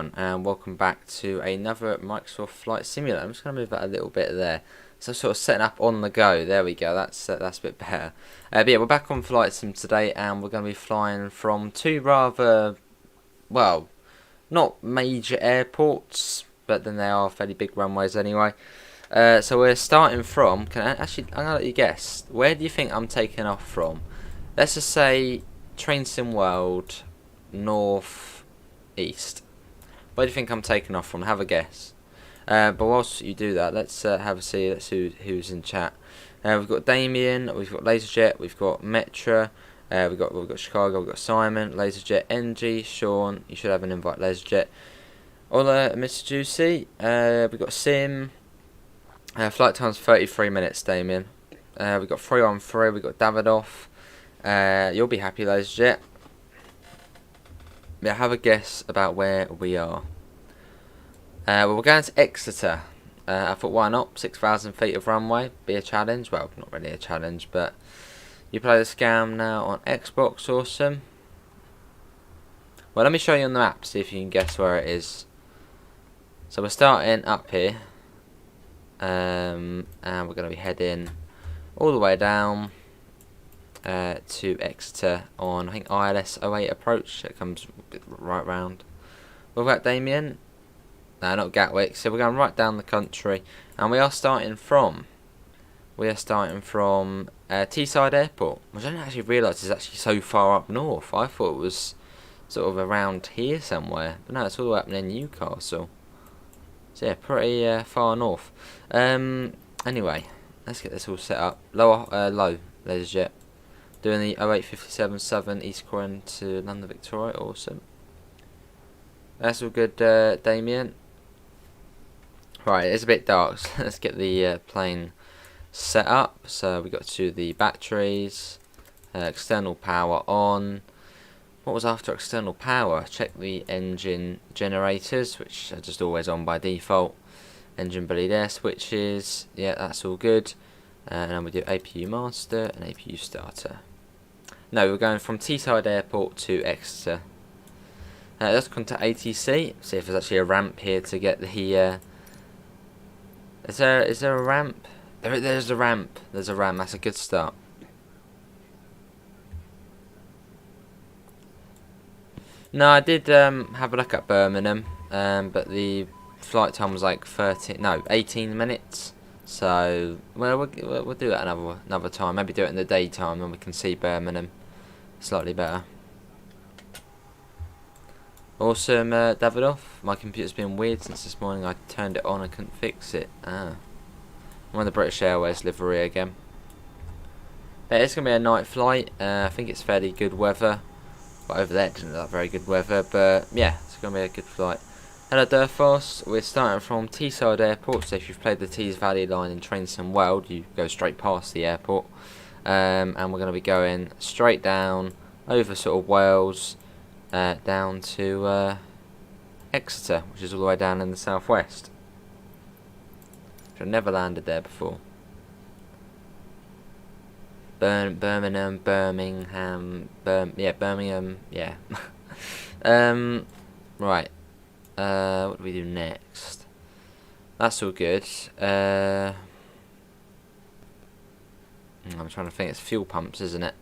everyone, and welcome back to another Microsoft Flight Simulator. I'm just going to move that a little bit there. So sort of setting up on the go. There we go. That's a bit better. But yeah, we're back on Flight Sim today, and we're going to be flying from two rather, well, not major airports, but then they are fairly big runways anyway. So we're starting from. I'm going to let you guess. Where do you think I'm taking off from? Let's just say Train Sim World, north east. Where do you think I'm taking off from? Have a guess. But whilst you do that, let's have a see. Let's see who's in chat. We've got Damien, we've got LaserJet, we've got Metra, we've got Chicago, we've got Simon, LaserJet, NG, Sean. You should have an invite, LaserJet. Ola, Mr. Juicy. We've got Sim. Flight time's 33 minutes, Damien. We've got 313. We've got Davidoff. You'll be happy, LaserJet. Yeah, have a guess about where we are. Well, we're going to Exeter. I thought, why not? 6,000 feet of runway. Be a challenge. Well, not really a challenge, but you play the scam now on Xbox. Awesome. Well, let me show you on the map, see if you can guess where it is. So we're starting up here. And we're going to be heading all the way down to Exeter on, I think, ILS 08 approach. It comes right round. What about Damien? No, not Gatwick. So we're going right down the country, and we are starting from Teesside Airport, which I didn't actually realise is actually so far up north. I thought it was sort of around here somewhere, but no, it's all the way up near Newcastle. So yeah, pretty far north. Anyway, let's get this all set up. Low, LaserJet. Doing the 0857 Southern East Croydon to London Victoria. Awesome. That's all good, Damien. Right, it's a bit dark, so let's get the plane set up. So we got to the batteries, external power on. What was after external power? Check the engine generators, which are just always on by default. Engine bleed air switches. Yeah, that's all good. And then we do APU master and APU starter. No, we're going from Teesside Airport to Exeter. Let's contact ATC, see if there's actually a ramp here to get the... Is there a ramp? There's a ramp. There's a ramp. That's a good start. No, I did have a look at Birmingham, but the flight time was like 18 minutes. So, well, we'll do that another time. Maybe do it in the daytime, and we can see Birmingham slightly better. Awesome, Davidoff. My computer's been weird since this morning. I turned it on, I couldn't fix it. I'm on the British Airways livery again. But it's going to be a night flight. I think it's fairly good weather. But over there it doesn't look like very good weather. But yeah, it's going to be a good flight. Hello, Durfos. We're starting from Teesside Airport. So if you've played the Tees Valley line in Train Sim World, you go straight past the airport. And we're going to be going straight down over sort of Wales. Down to Exeter, which is all the way down in the southwest. I've never landed there before. Birmingham, Birmingham, yeah. Right. What do we do next? That's all good. I'm trying to think. It's fuel pumps, isn't it?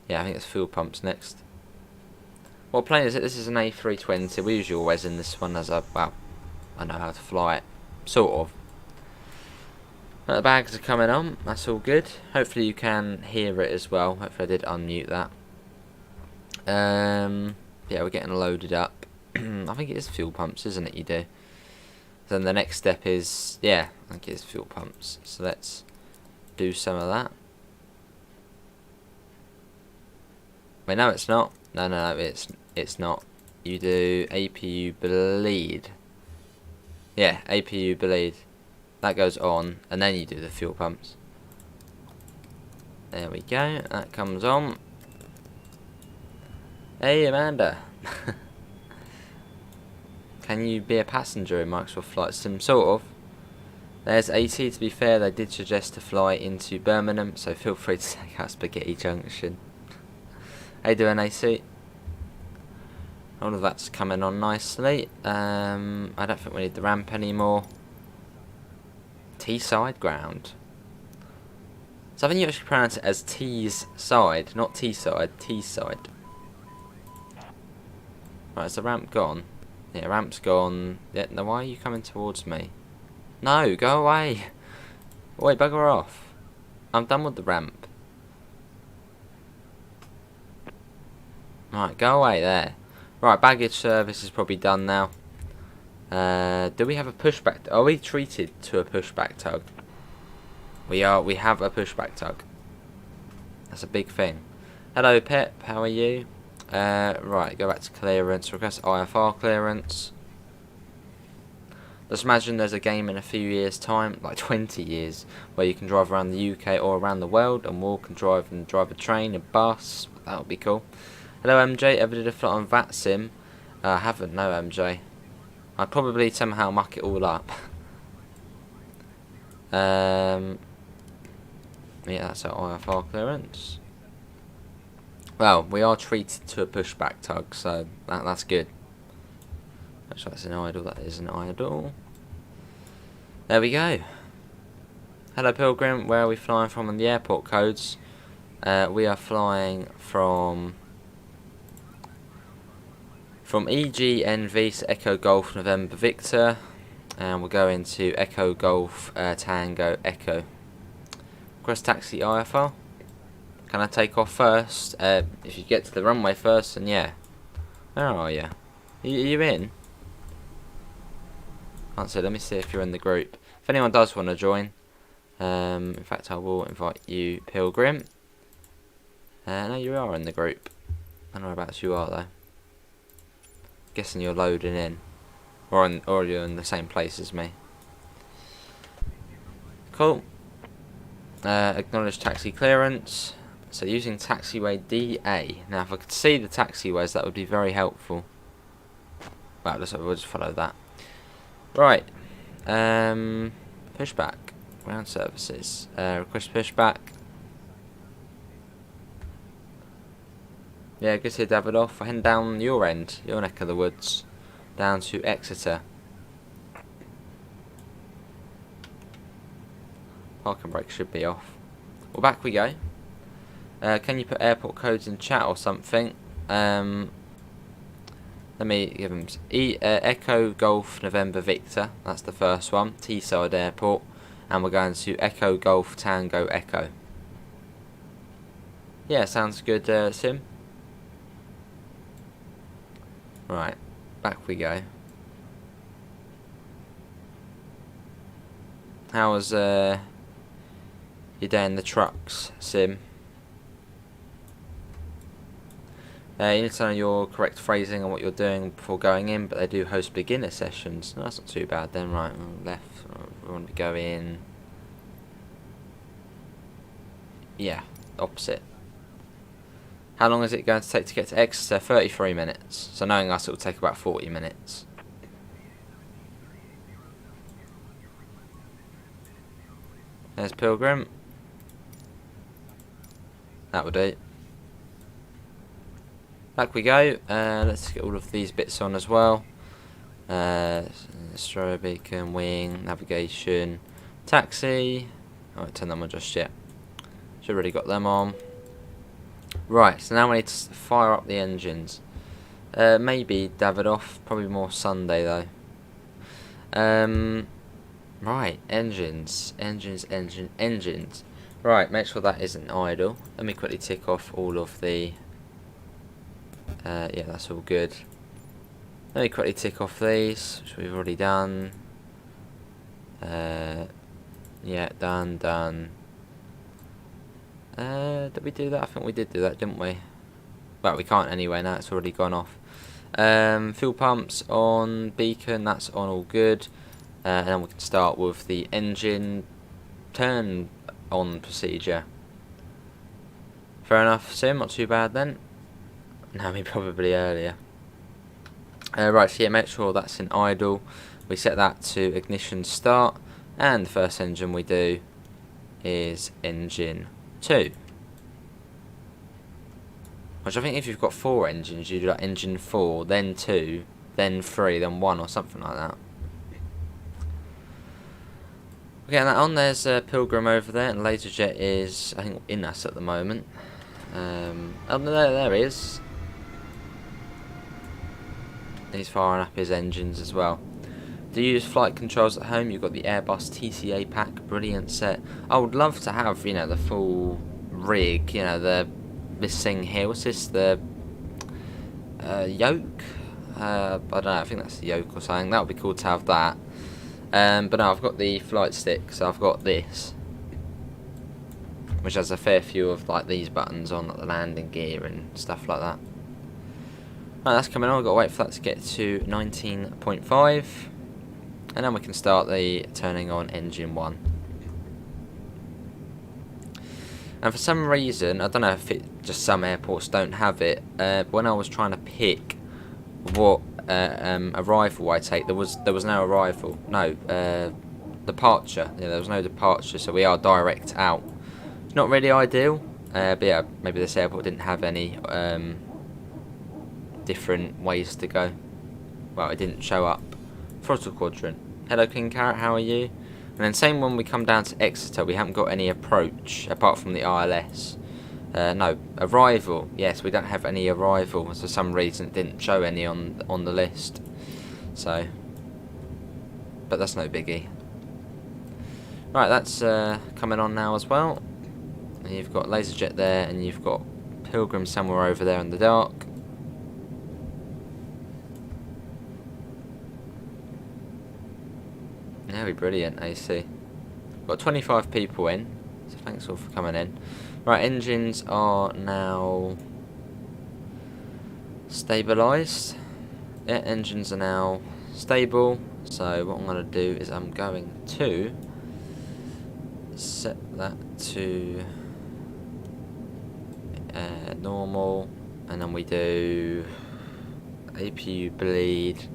Yeah, I think it's fuel pumps next. What plane is it? This is an A320. We usually always in this one as I know how to fly it. Sort of. The bags are coming on. That's all good. Hopefully you can hear it as well. Hopefully I did unmute that. Yeah, we're getting loaded up. I think it is fuel pumps, isn't it, you do? Then the next step is, yeah, I think it is fuel pumps. So let's do some of that. Wait, no it's not. No, it's not. You do APU bleed. Yeah, APU bleed. That goes on, and then you do the fuel pumps. There we go. That comes on. Hey, Amanda. Can you be a passenger in Microsoft Flight Sim? Sort of. There's AC. To be fair, they did suggest to fly into Birmingham, so feel free to take out Spaghetti Junction. How you doing, AC? All of that's coming on nicely. I don't think we need the ramp anymore. T-side ground. So I think you actually pronounce it as T's side, not T-side, T-side. Right, is the ramp gone? Yeah, ramp's gone. Yeah, now why are you coming towards me? No, go away. Wait, bugger off. I'm done with the ramp. Right, go away there. Right, baggage service is probably done now. Do we have a pushback? Are we treated to a pushback tug? We are. We have a pushback tug. That's a big thing. Hello, Pep. How are you? Right, go back to clearance. Request IFR clearance. Just imagine there's a game in a few years' time, like 20 years, where you can drive around the UK or around the world and walk and drive a train, a bus. That would be cool. Hello, MJ. Ever did a flight on VATSIM? I haven't. No, MJ. I'd probably somehow muck it all up. Yeah, that's our IFR clearance. Well, we are treated to a pushback tug, so that's good. Actually, that's an idle. That is an idle. There we go. Hello, Pilgrim. Where are we flying from on the airport codes? We are flying from EGNV, so Echo Golf November Victor, and we're going to Echo Golf Tango Echo. Request taxi IFR. Can I take off first? If you get to the runway first, then yeah. Where are you? Are you in? Answer. Let me see if you're in the group. If anyone does want to join, in fact, I will invite you, Pilgrim. No, you are in the group. I don't know whereabouts you are though. Guessing you're loading in, or you're in the same place as me. Cool. Acknowledge taxi clearance. So using taxiway DA. Now, if I could see the taxiways, that would be very helpful. Well, we'll just follow that. Right. Pushback. Ground services. Request pushback. Yeah, good to hear Davidoff. We're heading down your end, your neck of the woods, down to Exeter. Parking brake should be off. Well, back we go. Can you put airport codes in chat or something? Let me give them Echo Golf November Victor. That's the first one. Teesside Airport, and we're going to Echo Golf Tango Echo. Yeah, sounds good, Sim. Right, back we go. How was your day in the trucks, Sim? You need to know your correct phrasing and what you're doing before going in, but they do host beginner sessions. No, that's not too bad then. Right, left, we want to go in. Yeah, opposite. How long is it going to take to get to Exeter? 33 minutes. So knowing us, it will take about 40 minutes. There's Pilgrim. That would do. Back we go. Let's get all of these bits on as well. Strobe beacon, wing, navigation, taxi. I won't turn them on just yet. Should have already got them on. Right, so now we need to fire up the engines. Maybe Davidoff, probably more Sunday though. Right, engines. Right, make sure that isn't idle. Let me quickly tick off all of the... yeah, that's all good. Let me quickly tick off these, which we've already done. Yeah, done. Did we do that? I think we did do that, didn't we? Well, we can't anyway, now it's already gone off. Fuel pumps on, beacon, that's on, all good. And then we can start with the engine turn on procedure. Fair enough, Sim, not too bad then. No, we probably earlier. Right, so yeah, make sure that's in idle. We set that to ignition start, and the first engine we do is engine 2. Which I think if you've got 4 engines, you do like engine 4, then 2, then 3, then 1 or something like that. We're getting that on. There's Pilgrim over there, and Laserjet is, I think, in us at the moment. Oh, there he is. He's firing up his engines as well. Do you use flight controls at home? You've got the Airbus TCA pack, brilliant set. I would love to have, you know, the full rig, you know, this thing here. What's this? The yoke? I don't know, I think that's the yoke or something. That would be cool to have that. But no, I've got the flight stick, so I've got this, which has a fair few of like these buttons on, like the landing gear and stuff like that. Right, that's coming on. I've got to wait for that to get to 19.5, and then we can start the turning on engine 1. And for some reason, I don't know if it just some airports don't have it, but when I was trying to pick what arrival I take, there was no arrival, no departure. Yeah, there was no departure, so we are direct out. It's not really ideal, but yeah, maybe this airport didn't have any different ways to go. Well, it didn't show up. Throttle quadrant. Hello King Carrot, how are you? And then same when we come down to Exeter, we haven't got any approach apart from the ILS. No, arrival. Yes, we don't have any arrival. For some reason it didn't show any on the list. So, but that's no biggie. Right, that's coming on now as well. And you've got Laserjet there, and you've got Pilgrim somewhere over there in the dark. Very brilliant, AC. Got 25 people in, so thanks all for coming in. Right, engines are now stabilised. Yeah, engines are now stable. So what I'm going to do is I'm going to set that to normal, and then we do APU bleed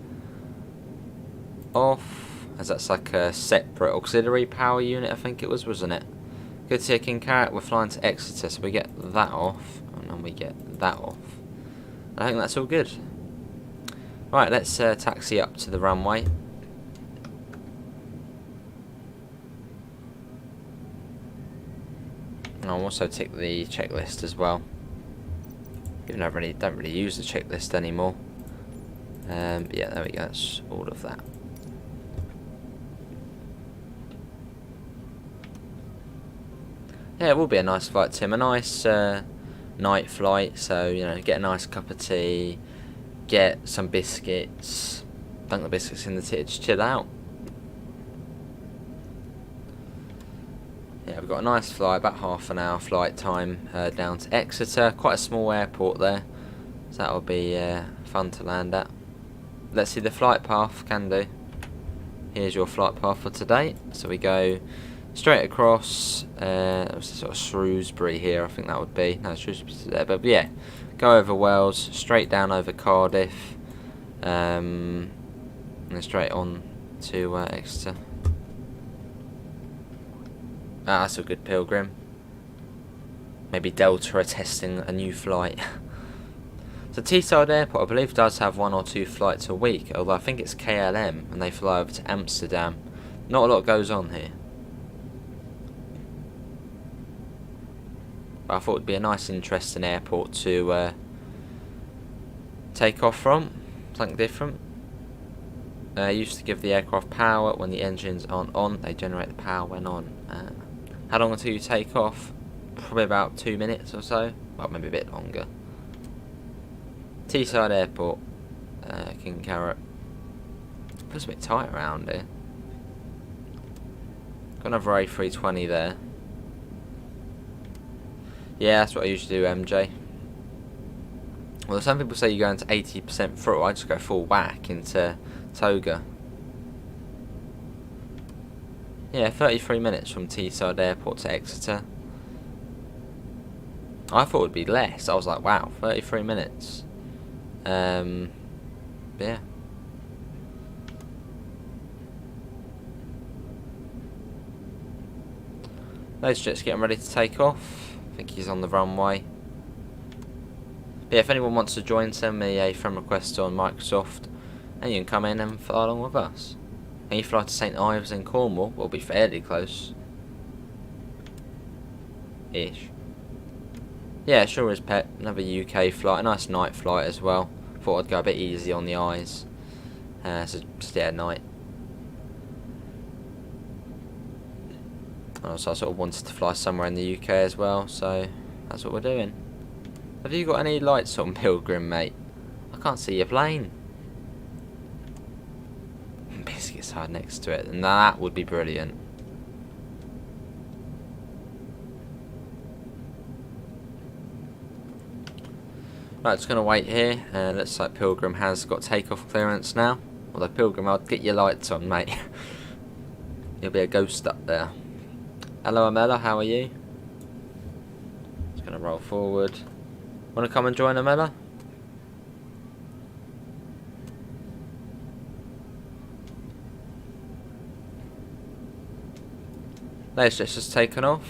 off, as that's like a separate auxiliary power unit, I think it was, wasn't it? Good to see King Carrot. We're flying to Exeter, so we get that off, and then we get that off. I think that's all good. Right, let's taxi up to the runway. And I'll also tick the checklist as well. Even though I don't really use the checklist anymore. But yeah, there we go. That's all of that. Yeah, it will be a nice flight, Tim. A nice night flight, so, you know, get a nice cup of tea, get some biscuits, dunk the biscuits in the tea, just chill out. Yeah, we've got a nice flight, about half an hour flight time down to Exeter. Quite a small airport there, so that'll be fun to land at. Let's see the flight path, can do. Here's your flight path for today. So we go straight across, sort of Shrewsbury here, I think that would be. No, Shrewsbury's there, but yeah, go over Wales, straight down over Cardiff, and then straight on to Exeter. Ah, that's a good Pilgrim. Maybe Delta are testing a new flight. So Teesside Airport, I believe, does have 1 or 2 flights a week, although I think it's KLM, and they fly over to Amsterdam. Not a lot goes on here. But I thought it would be a nice, interesting airport to take off from. Something different. Used to give the aircraft power when the engines aren't on. They generate the power when on. How long until you take off? Probably about 2 minutes or so. Well, maybe a bit longer. Teesside Airport, King Carrot. Feels a bit tight around here. Got another A320 there. Yeah, that's what I usually do, MJ. Well, some people say you go into 80% throttle. I just go full whack into Toga. Yeah, 33 minutes from Teesside Airport to Exeter. I thought it would be less. I was like, wow, 33 minutes. Yeah. Those jets getting ready to take off. I think he's on the runway. Yeah, if anyone wants to join, send me a friend request on Microsoft, and you can come in and fly along with us. And you fly to St Ives in Cornwall, we'll be fairly close. Ish. Yeah, sure is, Pet. Another UK flight, a nice night flight as well. Thought I'd go a bit easy on the eyes. So just yeah, night. So I sort of wanted to fly somewhere in the UK as well, so that's what we're doing. Have you got any lights on, Pilgrim, mate? I can't see your plane. Biscuits hard next to it, and that would be brilliant. Right, just going to wait here. Looks like Pilgrim has got takeoff clearance now. Although, Pilgrim, I'll get your lights on, mate. You'll be a ghost up there. Hello, Amela, how are you? Just going to roll forward. Want to come and join, Amela? Let's just taken off.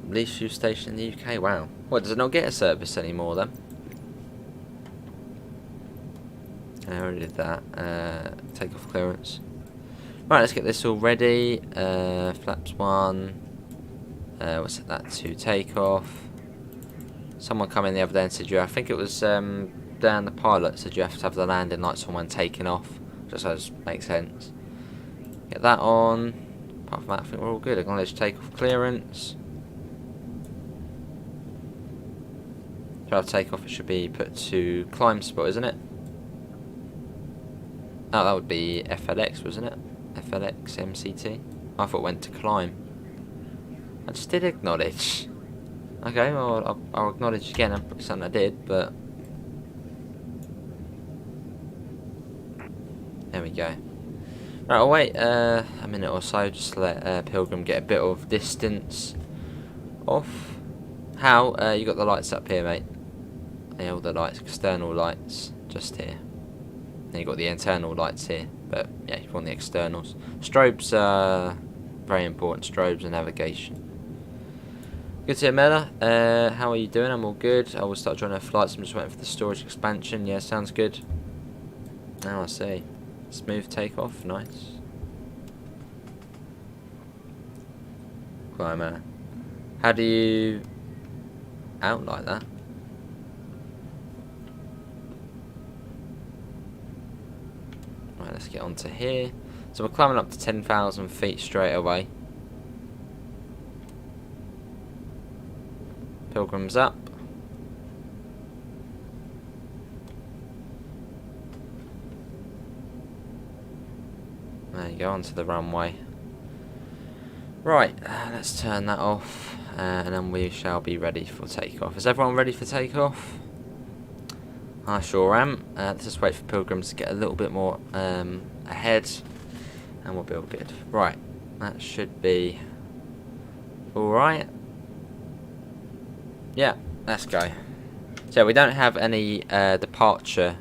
Least used station in the UK. Wow. What, does it not get a service anymore then? I already did that. Takeoff clearance. Right, let's get this all ready. Flaps 1. What's it, that 2 takeoff. Someone come in the other day and said, I think it was Dan the pilot, said you have to have the landing lights on when taking off. Just so it makes sense. Get that on. Apart from that, I think we're all good. Acknowledge takeoff clearance. To have takeoff, it should be put to climb spot, isn't it? Oh, that would be FLX, wasn't it? FLX MCT. I thought it went to climb. I just did acknowledge. Okay, well, I'll acknowledge again. I'm pretty certain I did, but there we go. Right, I'll wait a minute or so just to let Pilgrim get a bit of distance off. How? You got the lights up here, mate. Yeah, all the lights, external lights, just here. Then you got the internal lights here, but yeah, you want the externals. Strobes are very important. Strobes and navigation. Good to hear, Mela. How are you doing? I'm all good. I will start joining our flights. I'm just waiting for the storage expansion. Yeah, sounds good. Now I see. Smooth takeoff, nice. Climber. How do you out like that? Right, let's get onto here. So we're climbing up to 10,000 feet straight away. Pilgrim's up. There you go, onto the runway. Right, let's turn that off, and then we shall be ready for takeoff. Is everyone ready for takeoff? I sure am. Let's just wait for Pilgrims to get a little bit more ahead, and we'll be all good. Right, that should be alright. Yeah, let's go. So we don't have any departure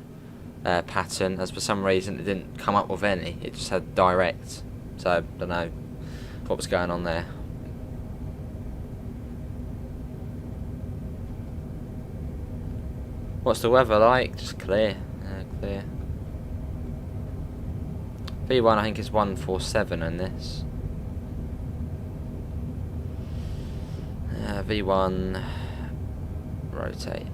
pattern, as for some reason it didn't come up with any. It just had direct. So I don't know what was going on there. What's the weather like? Just clear. Clear. V1 I think is 147 in this. V1 rotate.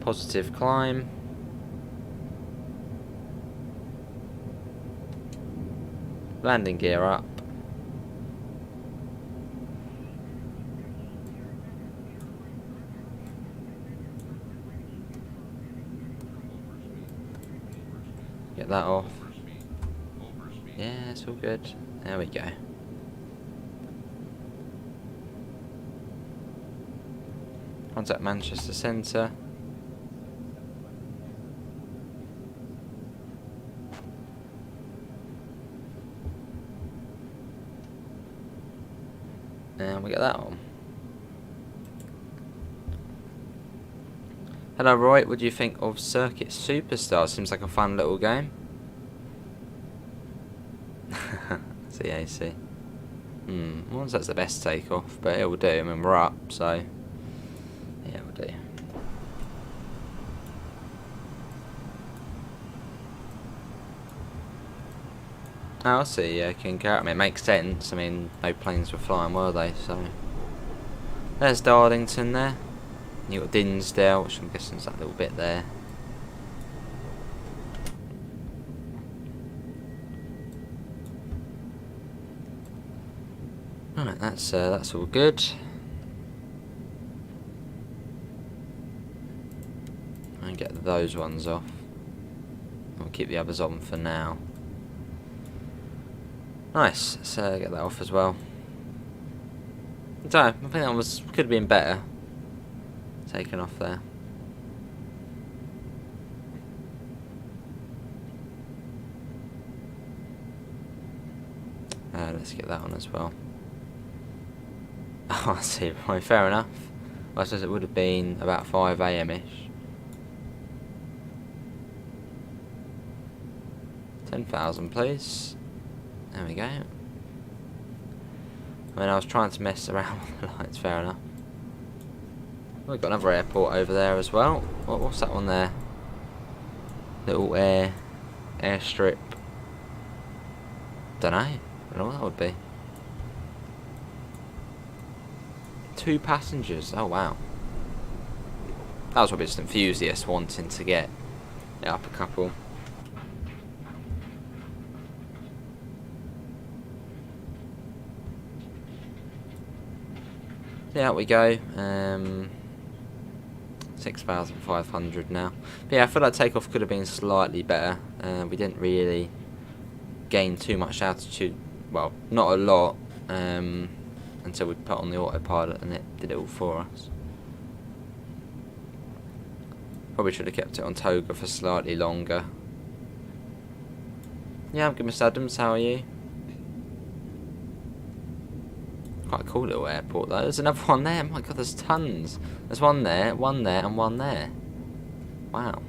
Positive climb. Landing gear up. Get that off. Yeah, it's all good. There we go. Contact Manchester Centre. And we get that on. Hello Roy, what do you think of Circuit Superstar? Seems like a fun little game. CAC. Well, that's the best takeoff, but it will do. I mean, we're up, so yeah, it will do. Oh, I see, yeah, King Carrot. I mean, it makes sense. I mean, no planes were flying, were they? So there's Darlington there. You got Dinsdale, which I'm guessing is that little bit there. Alright, that's all good. And get those ones off. I'll keep the others on for now. Nice, let's get that off as well. So, I think that could have been better. Taken off there. Let's get that on as well. Oh, I see, right, fair enough. I suppose it would have been about 5 AM-ish. 10,000 please. There we go. I mean, I was trying to mess around with the lights, fair enough. We've got another airport over there as well. What's that one there? Little airstrip. Don't know what that would be. 2 passengers. Oh wow. That was probably just enthusiasts wanting to get it up a couple. Yeah, out we go. 6,500 now. But yeah, I feel like takeoff could have been slightly better. We didn't really gain too much altitude. Well, not a lot. Until we put on the autopilot and it did it all for us. Probably should have kept it on Toga for slightly longer. Yeah, I'm good, Mr. Adams. How are you? Quite a cool little airport though. There's another one there. My god, there's tons. There's one there, and one there. Wow.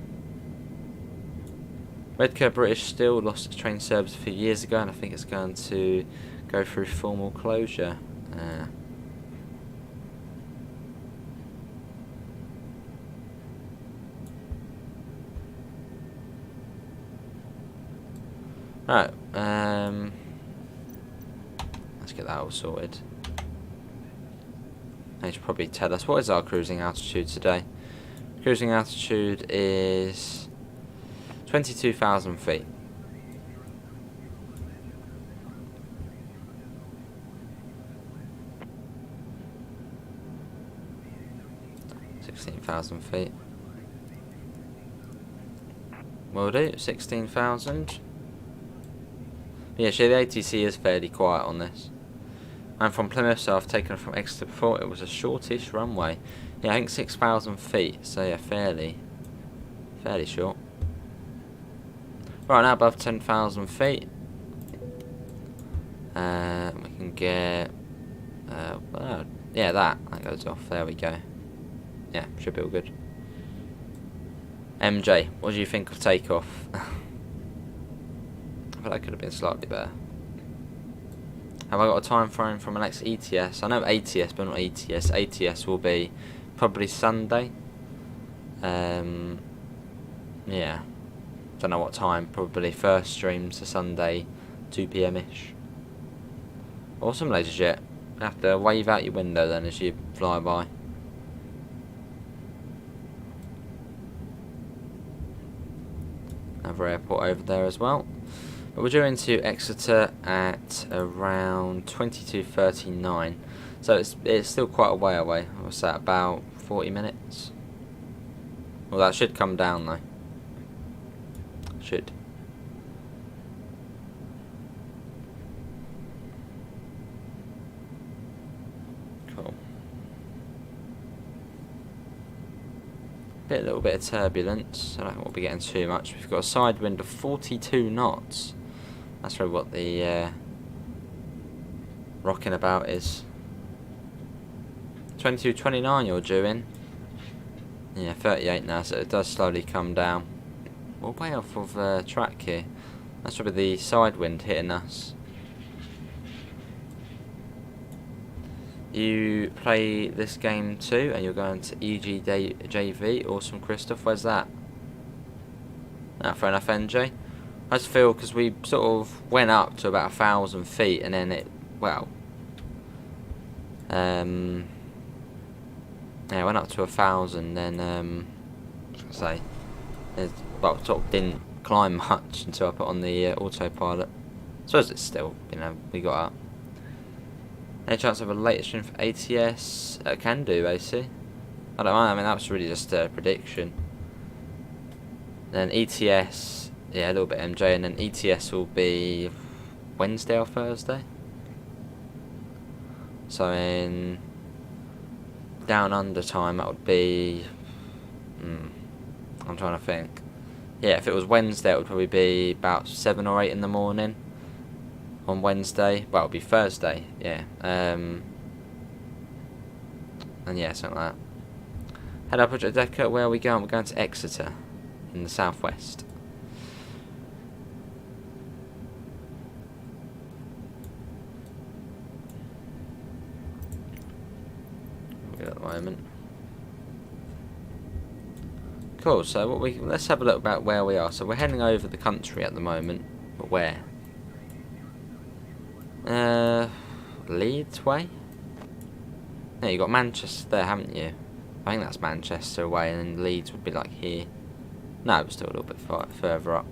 Redcar British still lost its train service a few years ago, and I think it's going to go through formal closure. Right, let's get that all sorted. They should probably tell us, what is our cruising altitude today? Cruising altitude is 22,000 feet. feet. Will do, 16,000. Yeah, so the ATC is fairly quiet on this. I'm from Plymouth, so I've taken it from Exeter before. It was a shortish runway. Yeah, I think 6,000 feet, so yeah, fairly short. Right, now above 10,000 feet. We can get, yeah, that goes off. There we go. Yeah, should be all good. MJ, what do you think of takeoff? I feel like it could have been slightly better. Have I got a time frame from an ETS? I know ATS, but not ETS. ATS will be probably Sunday. Yeah. Don't know what time. Probably first stream to Sunday, 2 PM-ish. Awesome, ladies and gents. You have to wave out your window then as you fly by. Another airport over there as well. But we're due into Exeter at around 22:39, so it's still quite a way away. What's that, about 40 minutes? Well, that should come down though. Should. Cool. A little bit of turbulence. I don't think we'll be getting too much. We've got a side wind of 42 knots. That's probably what the rocking about is. 22:29 you're due in. Yeah, 38 now, so it does slowly come down. We're way off of track here. That's probably the side wind hitting us. You play this game too, and you're going to EGJV. Awesome, Christoph. Where's that? Ah, fair enough, NJ. I just feel because we sort of went up to about 1,000 feet, and then it, well, yeah, it went up to 1,000. Then, say, well, sort of didn't climb much until I put on the autopilot. I suppose it's still, you know, we got up. Any chance of a later stream for ATS? Can do, AC. I don't mind. I mean, that was really just a prediction. Then ETS, yeah, a little bit MJ, and then ETS will be Wednesday or Thursday. So in down under time, that would be. I'm trying to think. Yeah, if it was Wednesday, it would probably be about 7 or 8 in the morning. On Wednesday, well, it'll be Thursday, yeah. And yeah, something like that. Hello, Project Decker. Where are we going? We're going to Exeter, in the southwest. At the moment. Cool. So let's have a look about where we are. So we're heading over the country at the moment, but where? Leeds way? Yeah, you got Manchester there, haven't you? I think that's Manchester way, and then Leeds would be like here. No, it's still a little bit further up.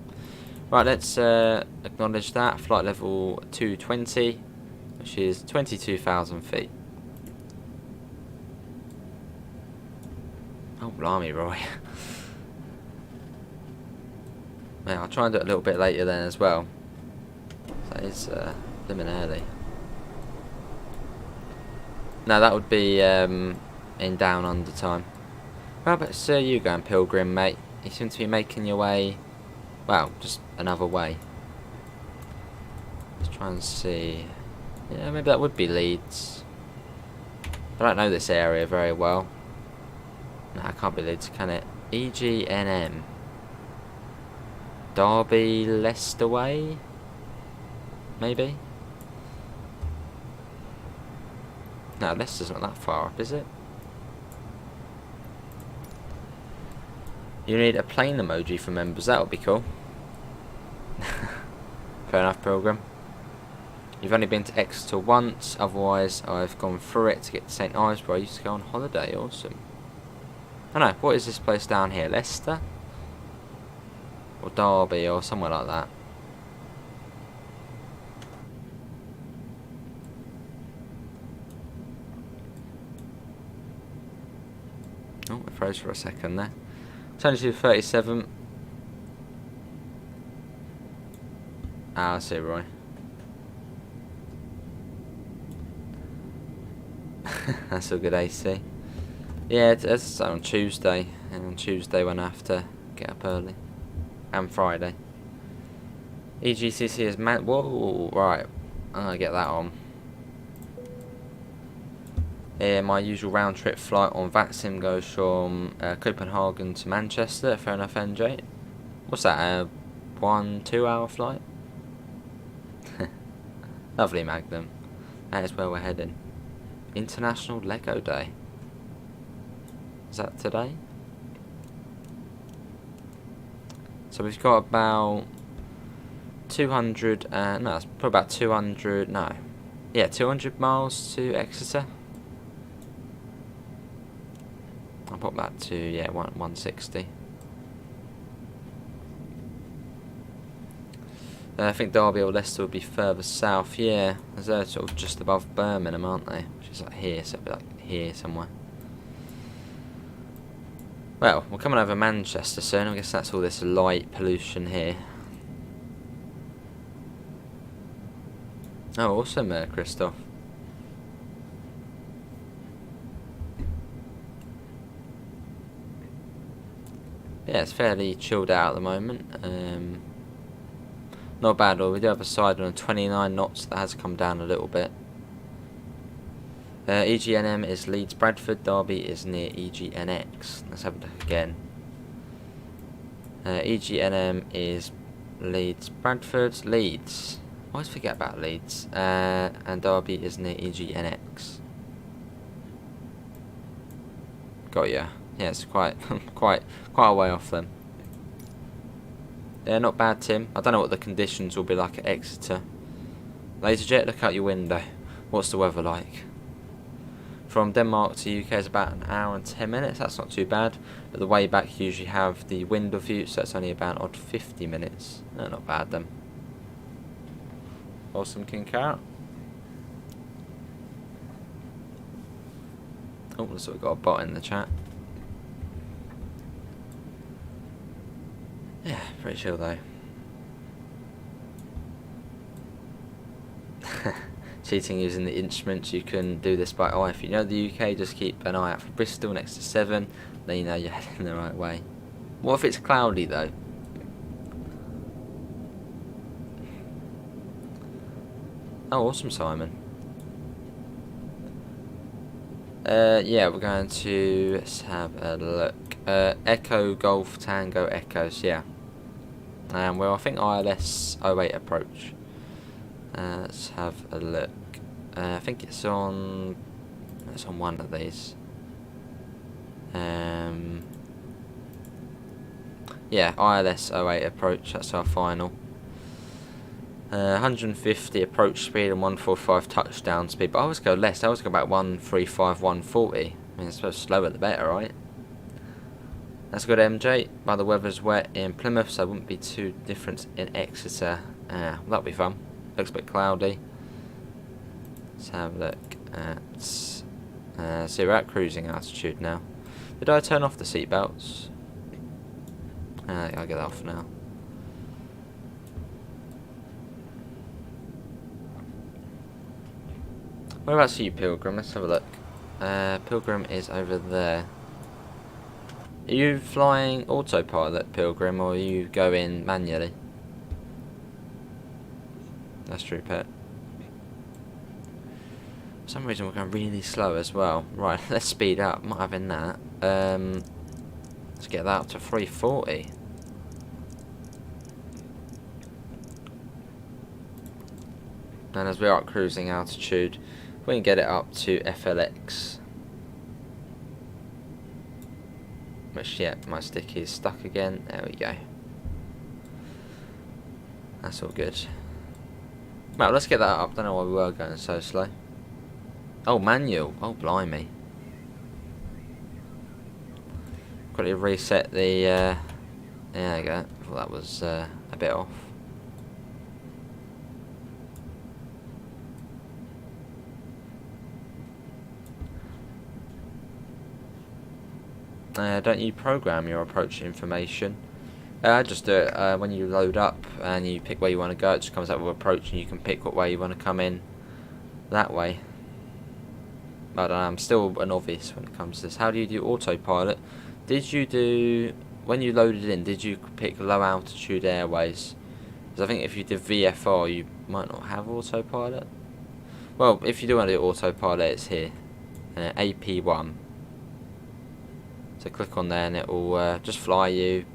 Right, let's acknowledge that. Flight level 220, which is 22,000 feet. Oh, blimey, Roy. Yeah, I'll try and do it a little bit later then as well. So it's living early. No, that would be in down under time. Well, but sir, you going Pilgrim, mate? You seem to be making your way, well, just another way. Let's try and see. Yeah, maybe that would be Leeds. I don't know this area very well. No, I can't be Leeds, can it? EGNM. Derby, Leicester way? Maybe? No, Leicester's not that far up, is it? You need a plane emoji for members, that would be cool. Fair enough, Pilgrim. You've only been to Exeter once, otherwise I've gone through it to get to St Ives where I used to go on holiday. Awesome. I don't know, what is this place down here? Leicester? Or Derby or somewhere like that. Oh, I froze for a second there. Turn to 37. Ah, I see, Roy. That's all good, AC. Yeah, it's on Tuesday. And on Tuesday when I have to get up early. And Friday. EGCC is man. Whoa, right. I'm gonna get that on. Yeah, my usual round trip flight on VATSIM goes from Copenhagen to Manchester. Fair enough, NJ. What's that? 1-2 hour flight? Lovely, Magnum. That is where we're heading. International Lego Day. Is that today? So we've got about 200, no, it's probably about 200, no. Yeah, 200 miles to Exeter. I'll pop that to, yeah, 160. I think Derby or Leicester would be further south, yeah. As they're sort of just above Birmingham, aren't they? Which is like here, so it'll be like here somewhere. Well, we're coming over Manchester soon. I guess that's all this light pollution here. Oh, awesome, Christoph. Yeah, it's fairly chilled out at the moment. Not bad, or we do have a side on 29 knots that has come down a little bit. EGNM is Leeds Bradford, Derby is near EGNX. Let's have a look again. EGNM is Leeds Bradford, Leeds. I always forget about Leeds. And Derby is near EGNX. Got ya. Yeah, it's quite quite a way off them. Yeah, not bad, Tim. I don't know what the conditions will be like at Exeter. Laserjet, look out your window. What's the weather like? From Denmark to UK is about an hour and 10 minutes. That's not too bad. But the way back you usually have the wind of you, so it's only about odd 50 minutes. No, not bad then. Awesome, King Carrot. Oh, looks like we've got a bot in the chat. Yeah, pretty chill though. Cheating using the instruments, you can do this by eye. If you know the UK, just keep an eye out for Bristol next to 7, then you know you're heading the right way. What if it's cloudy though? Oh, awesome, Simon. Yeah, we're going to let's have a look. Echo Golf Tango Echoes, yeah. Well, I think ILS 08 approach. Let's have a look. I think it's on one of these. Yeah, ILS 08 approach. That's our final. 150 approach speed and 145 touchdown speed. But I always go less. I always go about 135, 140. I mean, I suppose slower the better, right? That's good, MJ. But the weather's wet in Plymouth, so it wouldn't be too different in Exeter. That'll be fun. Looks a bit cloudy. Let's have a look at. So we're at cruising altitude now. Did I turn off the seatbelts? I'll get that off now. Whereabouts are you, Pilgrim? Let's have a look. Pilgrim is over there. Are you flying autopilot, Pilgrim, or are you going manually? That's true, Pet. For some reason we're going really slow as well. Right, let's speed up. Not having that. Let's get that up to 340. And as we are at cruising altitude, we can get it up to FLX. Which, yeah, my stick is stuck again. There we go. That's all good. Well, let's get that up. Don't know why we were going so slow. Oh, manual. Oh, blimey. Quickly reset the... there we go. I thought that was a bit off. Don't you program your approach information? I just do it when you load up and you pick where you want to go. It just comes up with approach and you can pick what way you want to come in that way. But I'm still a novice when it comes to this. How do you do autopilot? Did you do, when you loaded in, did you pick low altitude airways? Because I think if you did VFR you might not have autopilot. Well, if you do want to do autopilot, it's here. AP1. So click on there and it will just fly you.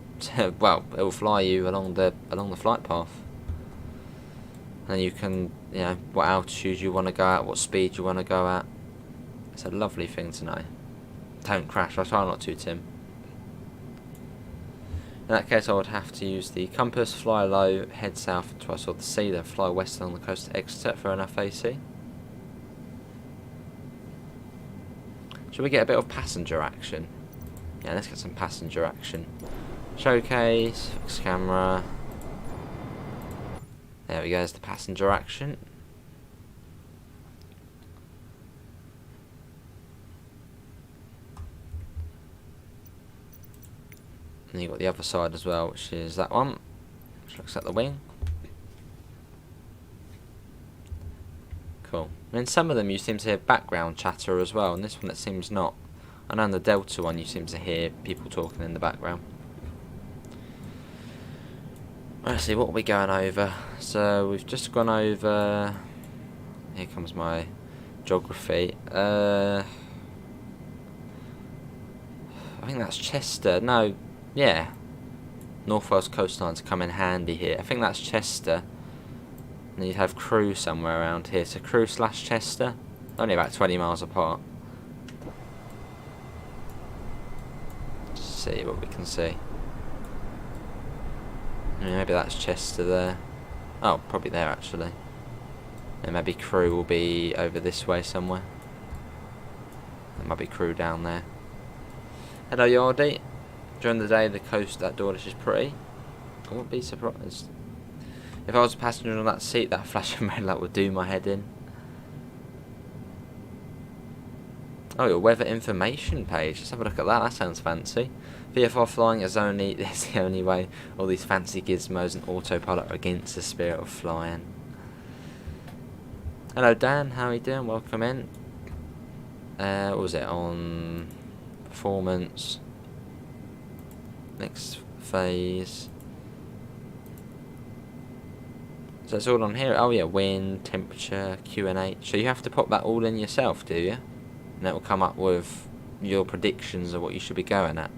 Well, it will fly you along the flight path, and you can, you know, what altitude you want to go at, what speed you want to go at. It's a lovely thing to know. Don't crash. I try not to, Tim. In that case, I would have to use the compass, fly low, head south until I saw the sea, then fly west along the coast to Exeter for enough AC. Should we get a bit of passenger action? Yeah, let's get some passenger action. Showcase, fix camera. There we go, there's the passenger action. And you've got the other side as well, which is that one, which looks like the wing. Cool. And in some of them you seem to hear background chatter as well, and this one it seems not. I know in the Delta one you seem to hear people talking in the background. Let's see, what are we going over? So we've just gone over... Here comes my geography. I think that's Chester. No, yeah. Northwest coastlines come in handy here. I think that's Chester. And you'd have Crewe somewhere around here. So Crewe / Chester. Only about 20 miles apart. Just see what we can see. Maybe that's Chester there. Oh, probably there actually. And maybe Crewe will be over this way somewhere. There might be Crewe down there. Hello Yardie. During the day the coast at Dawlish is pretty. I wouldn't be surprised. If I was a passenger on that seat, that flashing red light would do my head in. Oh, your weather information page. Let's have a look at that. That sounds fancy. VFR flying is the only way. All these fancy gizmos and autopilot are against the spirit of flying. Hello Dan, how are you doing? Welcome in. What was it on performance? Next phase. So it's all on here. Oh yeah, wind, temperature, QNH. So you have to pop that all in yourself, do you? And it will come up with your predictions of what you should be going at.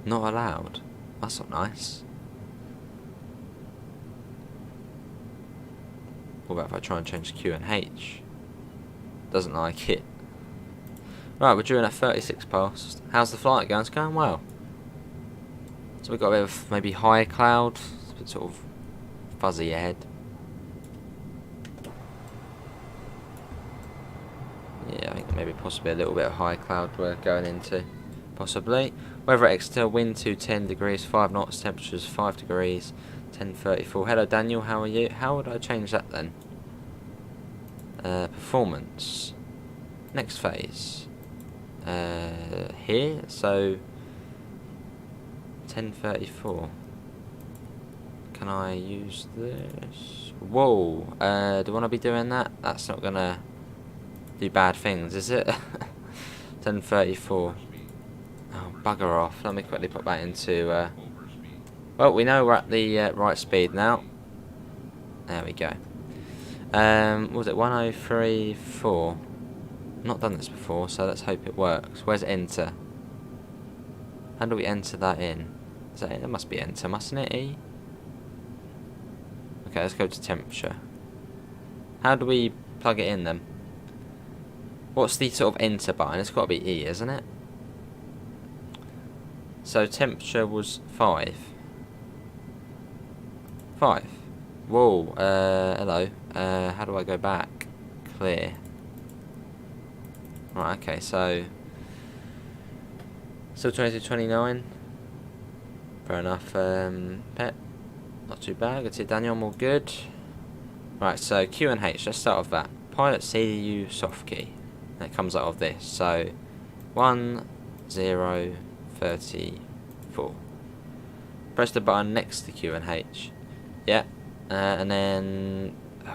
Not allowed. That's not nice. What about if I try and change QNH? Doesn't like it. Right, we're doing at 36 past. How's the flight going? It's going well. So we've got a bit of maybe high cloud. It's a bit sort of fuzzy ahead. Yeah, I think maybe possibly a little bit of high cloud we're going into. Possibly. Weather at Exeter, wind to 10 degrees, 5 knots, temperatures 5 degrees, 10:34. Hello Daniel, how are you? How would I change that then? Performance. Next phase. Here, so 10:34. Can I use this? Whoa, do I want to be doing that? That's not gonna do bad things, is it? 10:34. Oh, bugger off. Let me quickly put that into... well, we know we're at the right speed now. There we go. What was it? 103.4. Not done this before, so let's hope it works. Where's enter? How do we enter that in? Is that it? That must be enter, mustn't it? E? Okay, let's go to temperature. How do we plug it in then? What's the sort of enter button? It's got to be E, isn't it? So temperature was 5. 5. Whoa, hello. How do I go back? Clear. Right, okay, so still 22:29. Fair enough, Pet. Not too bad. Good to see Daniel, I'm all good. Right, so QNH, let's start with that. Pilot CDU soft key. And it comes out of this. So 10:34. Press the button next to QNH. Yeah. And then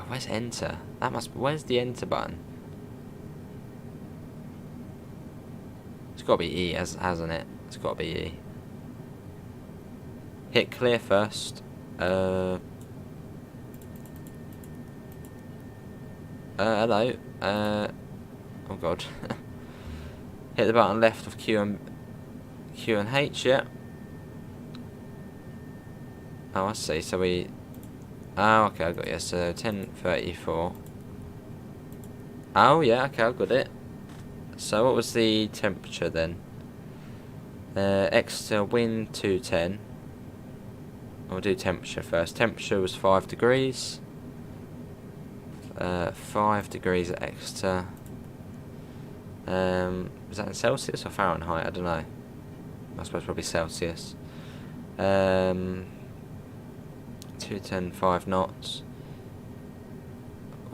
where's enter? That must be, where's the enter button? It's got to be E, hasn't it? It's got to be E. Hit clear first. Hello. Oh god. Hit the button left of Q and H. Yeah. Oh, I see. So we. Oh, okay, I got you. So 10:34. Oh yeah, okay, I got it. So what was the temperature then? Exeter wind 210. I'll do temperature first. Temperature was 5 degrees. 5 degrees at Exeter. Was that in Celsius or Fahrenheit? I don't know. I suppose probably Celsius. 210, 5 knots.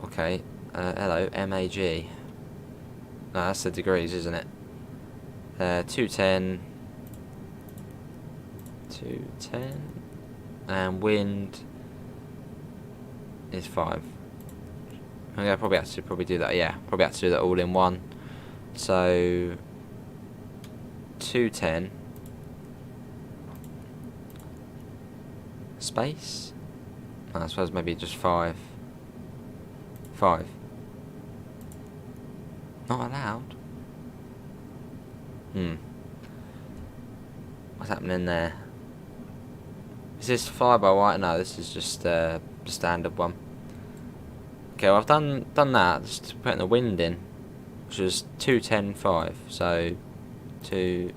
Okay. Hello, MAG. No, that's the degrees, isn't it? 210. 210. And wind is 5. Okay, probably have to do that. Yeah, probably have to do that all in one. So 210 space. I suppose maybe just 5. 5. Not allowed. What's happening there? Is this fly by wire? No, this is just the standard one. Okay, well I've done that, just putting the wind in, which was 210.5. So 2.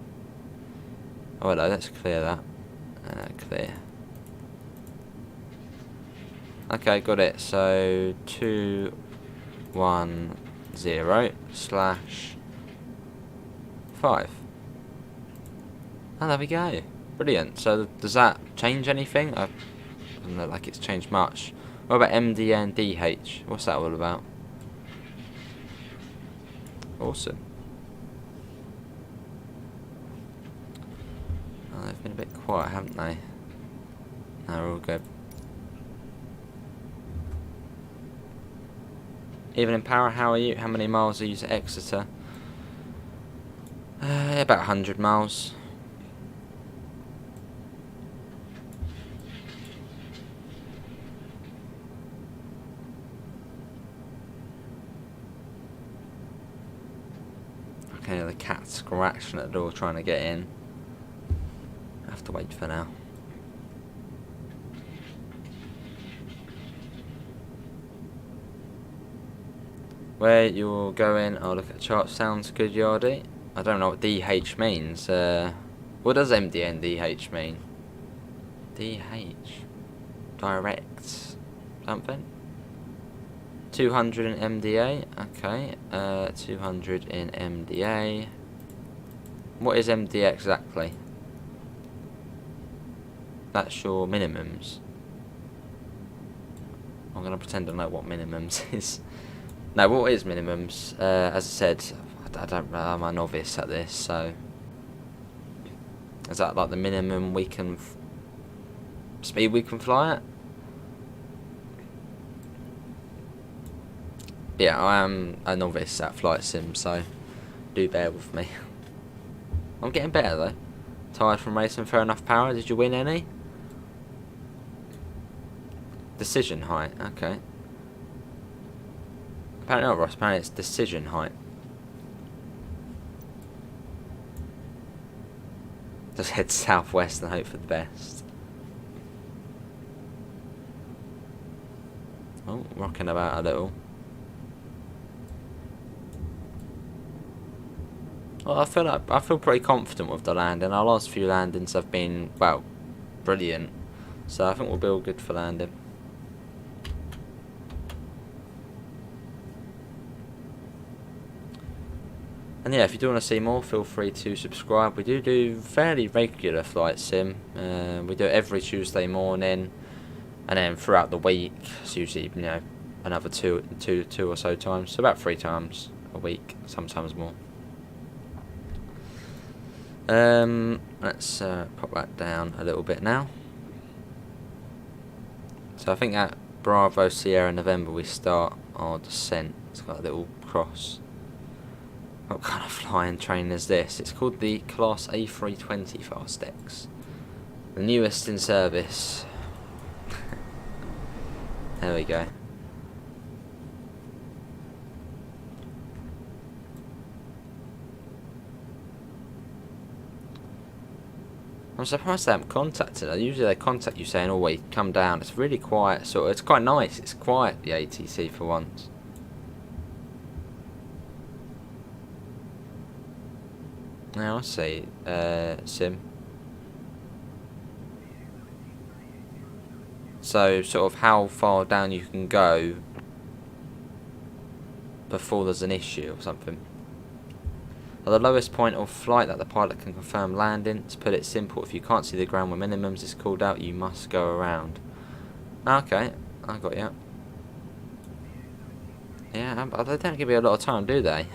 Oh hello, let's clear that. Clear. Okay, got it. So 210/5. Oh, there we go. Brilliant. So does that change anything? I don't know, like it's changed much. What about MD and DH? What's that all about? Awesome. Oh, they've been a bit quiet, haven't they? No, we're all good. Evening Power, how are you? How many miles are you to Exeter? About 100 miles. Okay, the cat's scratching at the door trying to get in. I have to wait for now. Where you're going, I'll look at the chart. Sounds good, Yardy. I don't know what DH means. What does MD and DH mean? DH. Direct. Something? 200 in MDA. Okay. 200 in MDA. What is MDA exactly? That's your minimums. I'm going to pretend I know what minimums is. No, what is minimums? As I said, I'm a novice at this, so is that like the minimum we can speed we can fly at? Yeah, I am a novice at flight sim, so do bear with me. I'm getting better though. Tired from racing, fair enough power. Did you win any? Decision height, okay. Apparently not, Ross. Apparently it's decision height. Just head southwest and hope for the best. Oh, rocking about a little. Well, I feel pretty confident with the landing. Our last few landings have been, well, brilliant. So I think we'll be all good for landing. And yeah, if you do want to see more, feel free to subscribe. We do fairly regular flight sim. We do it every Tuesday morning, and then throughout the week, it's usually another two or so times. So about 3 times a week, sometimes more. Let's pop that down a little bit now. So I think at Bravo Sierra November we start our descent. It's got a little cross. What kind of flying train is this? It's called the Class A320 Fastex. The newest in service. There we go. I'm surprised they haven't contacted us. Usually they contact you saying, oh wait, come down. It's really quiet. So it's quite nice. It's quiet, the ATC, for once. Now I see, sim. So sort of how far down you can go before there's an issue or something. At the lowest point of flight that the pilot can confirm landing. To put it simple, if you can't see the ground when minimums is called out, you must go around. Okay, I got you. Yeah, but they don't give you a lot of time, do they?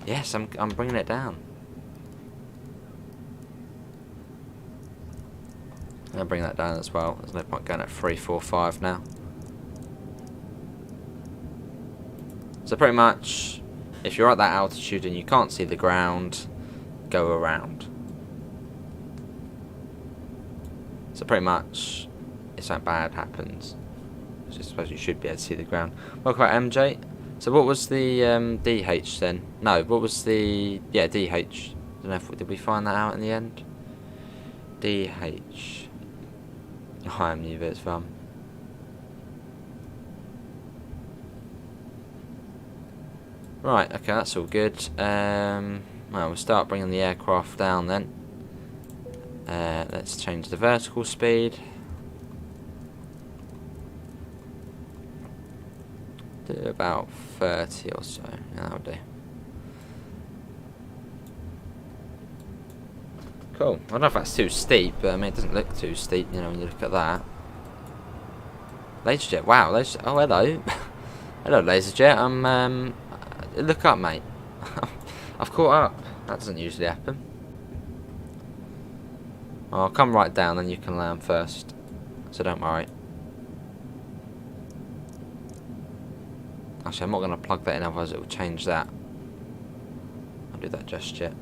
Yes, I'm bringing it down. I'm going to bring that down as well. There's no point going at 345 now. So pretty much, if you're at that altitude and you can't see the ground, go around. So pretty much, if something bad happens. I suppose you should be able to see the ground. Welcome back, MJ. So what was the DH then? No, what was the... Yeah, DH. I don't know if... Did we find that out in the end? DH. I am new bits fun. Right, okay, that's all good. Well, we'll start bringing the aircraft down then. Let's change the vertical speed. Do about 30 or so. Yeah, that'll do. Cool. I don't know if that's too steep, but I mean, it doesn't look too steep, you know, when you look at that. Laserjet, wow, laserjet. Oh, hello. Hello, laserjet. Look up, mate. I've caught up. That doesn't usually happen. I'll come right down, then you can land first. So don't worry. Actually, I'm not going to plug that in, otherwise it will change that. I'll do that just yet.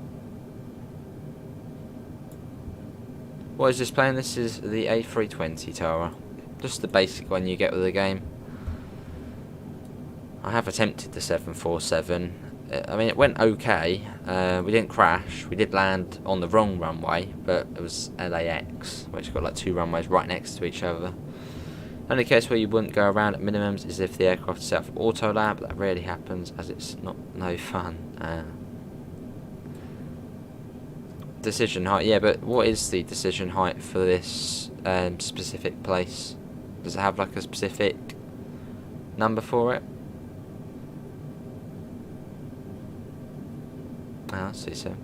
What is this plane? This is the A320, Tara. Just the basic one you get with the game. I have attempted the 747. I mean, it went okay. We didn't crash. We did land on the wrong runway, but it was LAX, which got like 2 runways right next to each other. Only case where you wouldn't go around at minimums is if the aircraft is set up for auto land, but that rarely happens as it's no fun. Decision height, yeah, but what is the decision height for this specific place? Does it have like a specific number for it? I see so.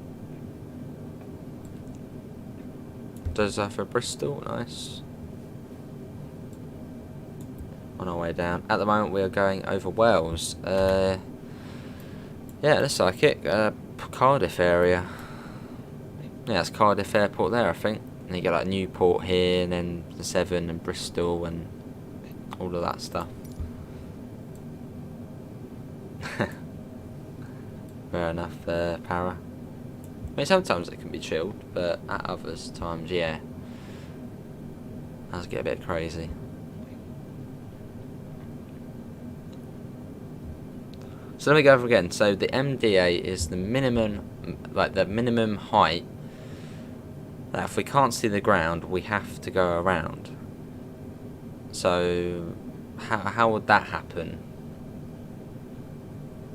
Does that for Bristol? Nice. On our way down. At the moment we are going over Wales. Yeah, looks like it. Cardiff area. Yeah, it's Cardiff Airport there, I think. And you get like Newport here, and then the 7 and Bristol and all of that stuff. Fair enough, Para. I mean, sometimes it can be chilled, but at others times, yeah, it does get a bit crazy. So let me go over again. So the MDA is the minimum, like the minimum height that if we can't see the ground, we have to go around. So how would that happen?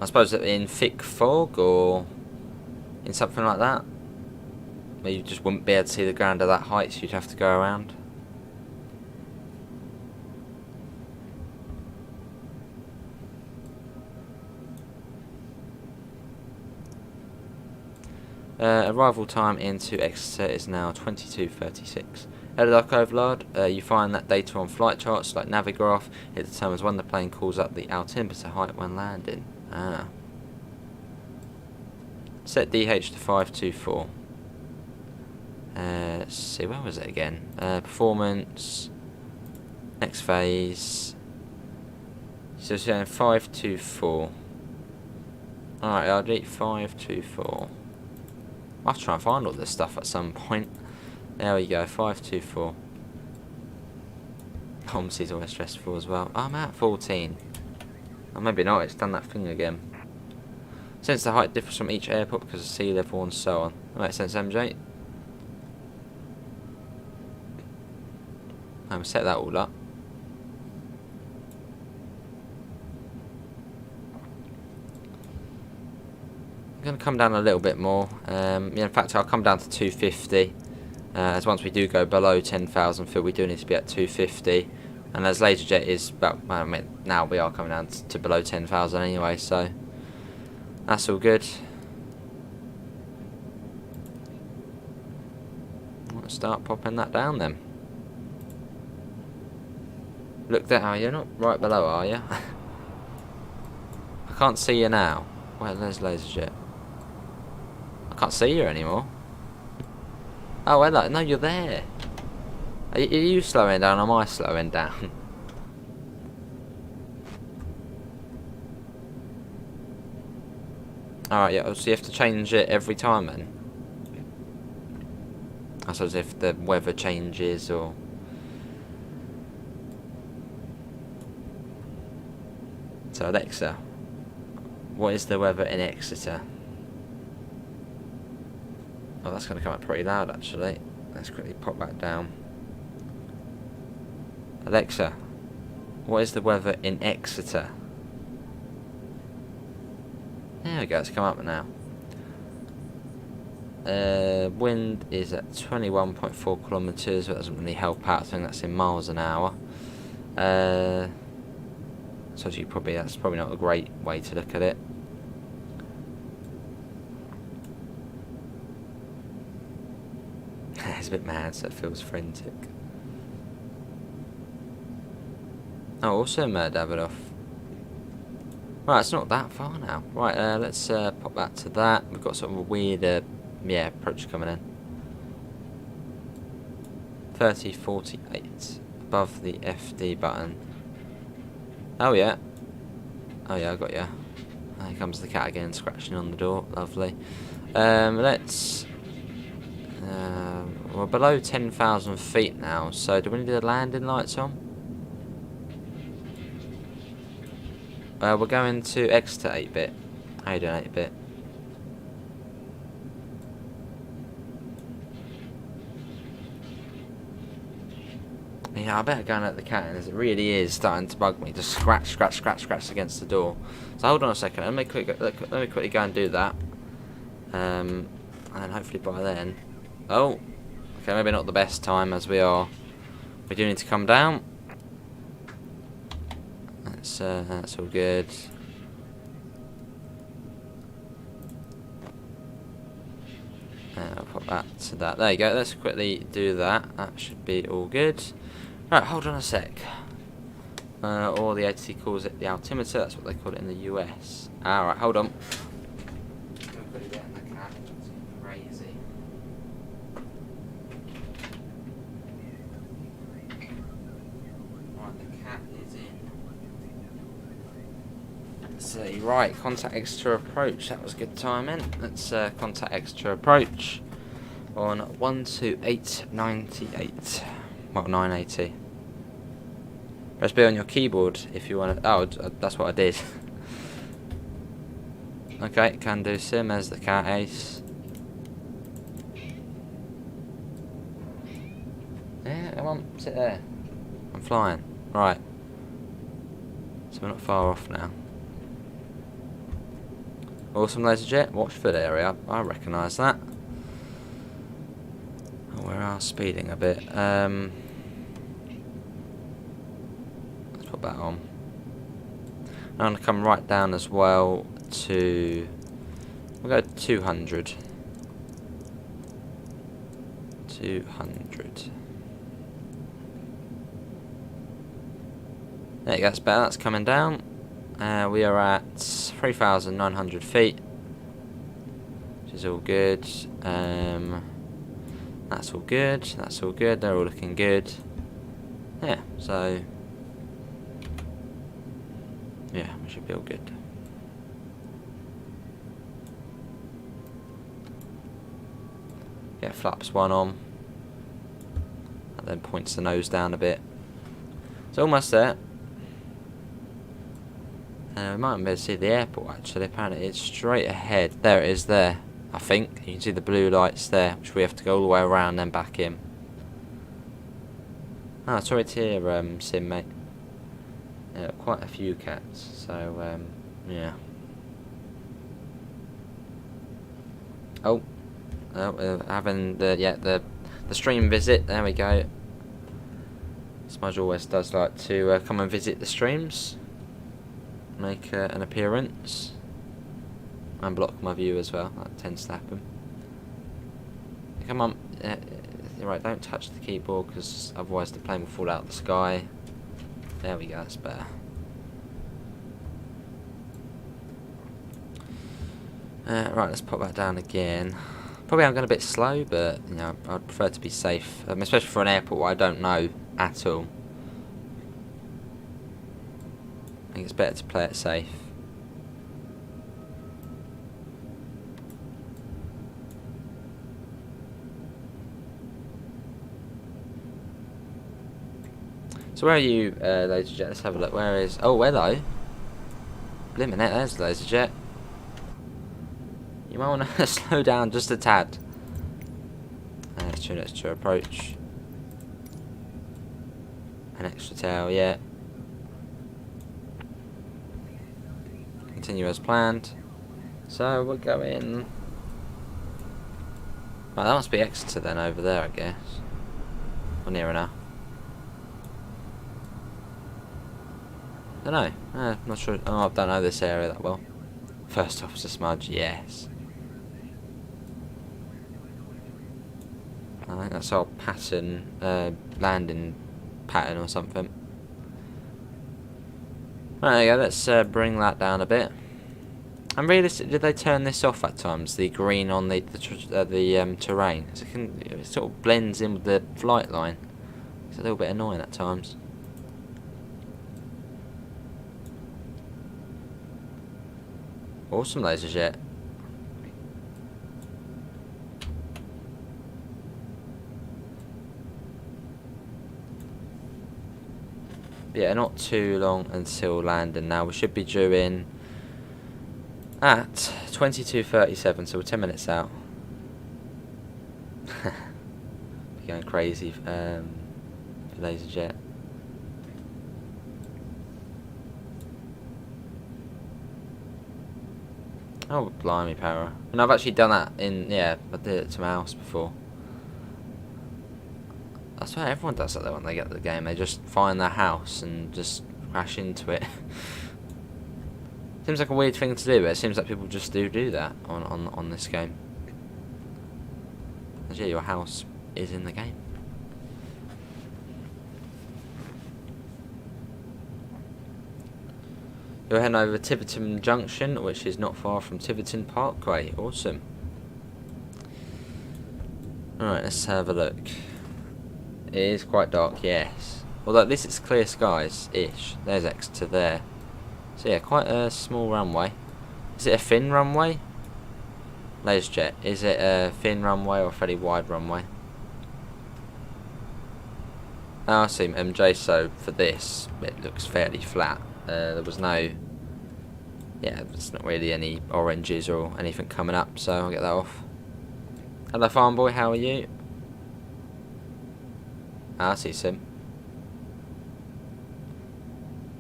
I suppose in thick fog or in something like that, where you just wouldn't be able to see the ground at that height, so you'd have to go around. Arrival time into Exeter is now 22:36. Head overload. You find that data on flight charts like Navigraph. It determines when the plane calls up the altimeter height when landing. Set DH to 524. Let's see, where was it again? Performance. Next phase. So it's saying 524. Alright, I'll delete 524. I'll have to try and find all this stuff at some point. There we go, 524. Obviously it's always stressful as well. I'm at 14. Or maybe not, it's done that thing again. Since the height differs from each airport because of sea level and so on. That makes sense, MJ. We'll set that all up. I'm going to come down a little bit more. Yeah, in fact, I'll come down to 250. As once we do go below 10,000 foot, we do need to be at 250. And as laserjet is, well, I mean, now we are coming down to below 10,000 anyway, so that's all good. Let's start popping that down then. Look there, you're not right below, are you? I can't see you now. Where, there's laserjet. I can't see you anymore. Oh, hello. No, you're there. Are you slowing down or am I slowing down? Alright, yeah, so you have to change it every time then? I suppose if the weather changes or... So Alexa, what is the weather in Exeter? Oh, that's going to come up pretty loud actually. Let's quickly pop that down. Alexa, what is the weather in Exeter? There we go, it's come up now. Wind is at 21.4 kilometres, but that doesn't really help out. I think that's in miles an hour. So that's probably not a great way to look at it. It's a bit mad, so it feels frantic. Oh, also Davidoff. Right, it's not that far now. Right, let's pop that to that. We've got sort of a weird, approach coming in. 3048 above the FD button. Oh yeah. Oh yeah, I got ya. Here comes the cat again, scratching on the door. Lovely. Let's. We're below 10,000 feet now. So do we need the landing lights on? We're going to Exeter 8-bit. How you doing, 8-bit? Yeah, I better go and let the cat in, as it really is starting to bug me. Just scratch against the door. So hold on a second. Let me quickly go and do that. And hopefully by then. Oh, okay, maybe not the best time as we do need to come down. That's all good. I'll put that to that. There you go. Let's quickly do that. That should be all good. Right, hold on a sec. Or the ATC calls it the altimeter. That's what they call it in the US. Alright, hold on. Crazy. Right, the cat is in. Let's see. Right, contact Exeter approach. That was good timing. Let's contact Exeter approach on 12898. Well, 980. Press B on your keyboard if you want to. Oh, that's what I did. Okay, can do sim as the cat ace. Yeah, come on, sit there. I'm flying. Right. So we're not far off now. Awesome laser jet, Watchford area. I recognise that. Oh, we are speeding a bit. Let's put that on. I'm going to come right down as well to. We'll go 200. 200. There you go, that's better. That's coming down. We are at 3,900 feet, which is all good. That's all good. That's all good. They're all looking good. Yeah, so yeah, we should be all good. Get flaps 1 on. That then points the nose down a bit. It's almost there. We might be able to see the airport actually. Apparently it's straight ahead. There it is there, I think. You can see the blue lights there, which we have to go all the way around and then back in. Ah, sorry to hear, Sim, mate. Yeah, quite a few cats, so, yeah. Oh, we're having the stream visit. There we go. Smudge always does like to come and visit the streams. Make an appearance and block my view as well. That tends to happen. Come on, you're right. Don't touch the keyboard because otherwise the plane will fall out of the sky. There we go. That's better. Right, let's pop that down again. Probably I'm going a bit slow, but you know I'd prefer to be safe, especially for an airport where I don't know at all. I think it's better to play it safe. So where are you, ladies and gentlemen? Let's have a look. Where is... Oh, hello. blimmin' it, there's the laser jet. You might want to slow down just a tad. Let's tune it to approach. An extra tail, yeah. Continue as planned. So we're going. Right, that must be Exeter then over there, I guess. Or near enough. Don't know. Not sure. Oh, I don't know this area that well. First officer smudge, yes. I think that's our pattern, landing pattern or something. Right, there you go. Let's bring that down a bit. And realistically, did they turn this off at times? The green on the terrain, so it sort of blends in with the flight line. It's a little bit annoying at times. Awesome laser jet. Yeah, not too long until landing now. We should be due in at 22:37, so we're 10 minutes out. Going crazy for laser jet. Oh, blimey, para. And I've actually done that in, yeah, I did it to my house before. I swear everyone does that though when they get the game. They just find their house and just crash into it. Seems like a weird thing to do, but it seems like people just do that on this game. And yeah, your house is in the game. We're heading over Tiverton Junction, which is not far from Tiverton Parkway. Awesome. Alright, let's have a look. It is quite dark, yes. Although this is clear skies-ish. There's Exeter there. So yeah, quite a small runway. Is it a thin runway? Laser jet. Is it a thin runway or a fairly wide runway? Oh, I see, MJ. So for this, it looks fairly flat. There was no... Yeah, there's not really any oranges or anything coming up, so I'll get that off. Hello, farm boy. How are you? I see, Sim.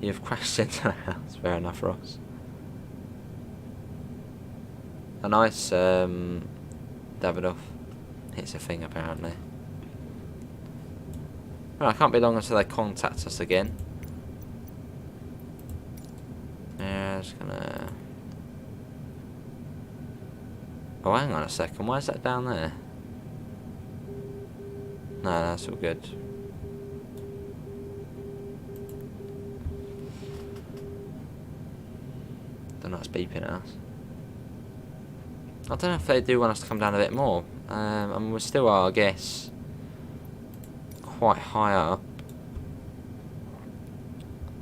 You've crashed into the house. Fair enough, Ross. A nice Davidoff hits a thing, apparently. Well, I can't be long until they contact us again. Yeah, just gonna... Oh, hang on a second. Why is that down there? No, that's all good. Don't know what's beeping at us. I don't know if they do want us to come down a bit more. I mean, we still are, I guess, quite high up.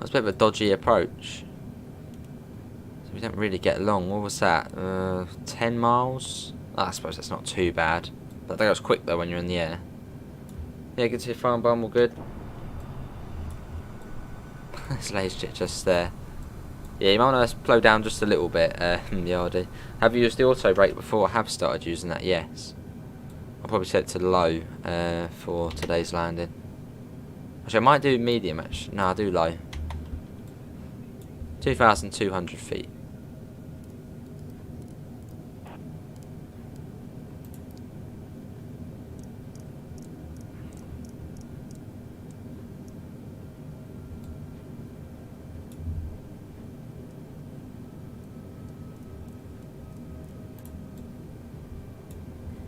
That's a bit of a dodgy approach. So we don't really get along. What was that? 10 miles? Oh, I suppose that's not too bad. But that goes quick though when you're in the air. Yeah, good to see farm bomb, all good. This laser jet just there. Yeah, you might want to slow down just a little bit, Yardy. Have you used the auto brake before? I have started using that, yes. I'll probably set it to low for today's landing. Actually, I might do medium, actually. No, I'll do low. 2,200 feet.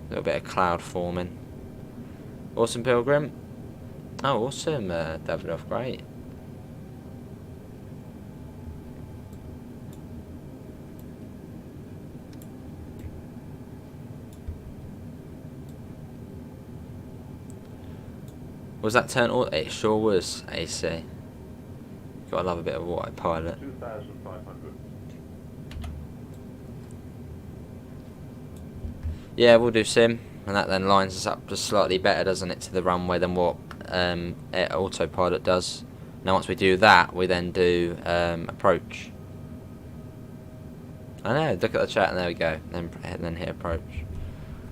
A little bit of cloud forming. Awesome, Pilgrim. Oh, awesome, Davidoff, great. Was that turn auto? It sure was, AC. Gotta love a bit of autopilot. 2,500. Yeah, we'll do sim, and that then lines us up just slightly better, doesn't it, to the runway than what autopilot does. Now once we do that, we then do approach. I know, look at the chat and there we go. Then hit approach.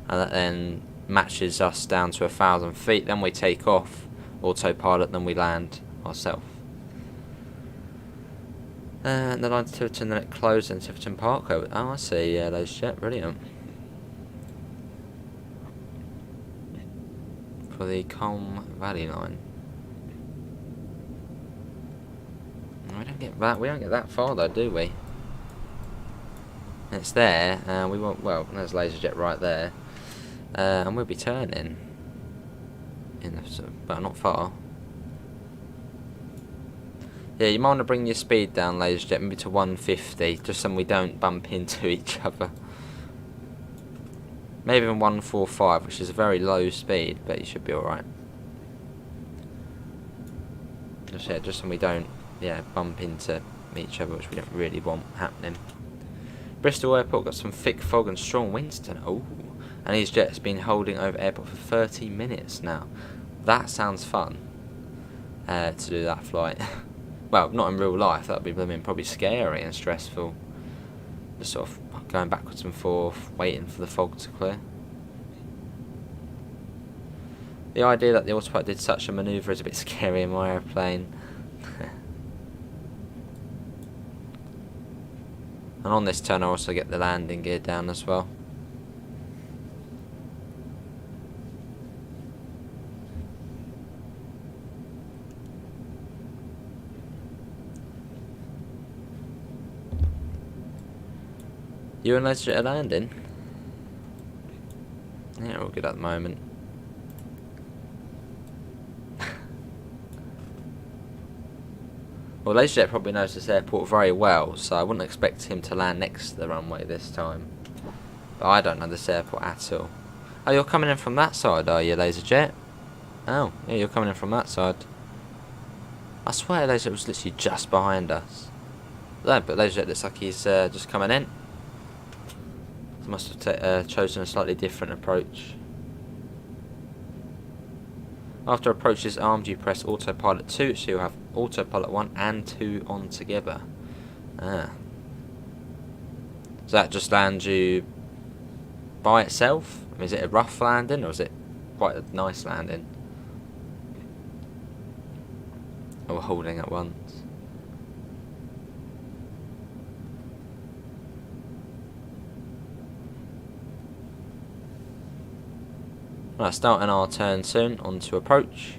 And that then matches us down to 1,000 feet. Then we take off, autopilot, then we land ourselves. And the line to Tiverton, then it closed in Tiverton Park. Oh, I see, yeah, those jet, brilliant. For the Colne Valley line. We don't get that far though, do we? It's there, we won't. Well, there's LaserJet right there, and we'll be turning in the, but not far. Yeah, you might want to bring your speed down, LaserJet, maybe to 150, just so we don't bump into each other. Maybe even 145, which is a very low speed, but you should be all right. Just so we don't, bump into each other, which we don't really want happening. Bristol Airport got some thick fog and strong winds tonight. Oh, and his jet's been holding over airport for 30 minutes now. That sounds fun. To do that flight. Well, not in real life. That'd be probably scary and stressful. Just sort of going backwards and forth, waiting for the fog to clear. The idea that the autopilot did such a manoeuvre is a bit scary in my airplane. And on this turn I also get the landing gear down as well. You and LaserJet are landing? Yeah, we're all good at the moment. Well, LaserJet probably knows this airport very well, so I wouldn't expect him to land next to the runway this time. But I don't know this airport at all. Oh, you're coming in from that side, are you, LaserJet? Oh, yeah, you're coming in from that side. I swear LaserJet was literally just behind us. No, but LaserJet looks like he's just coming in. He must have chosen a slightly different approach. After approach is armed, you press autopilot 2, so you'll have autopilot 1 and 2 on together. Ah. Does that just land you by itself? I mean, is it a rough landing or is it quite a nice landing? Oh, we're holding at once. Right, starting our turn soon, on to approach.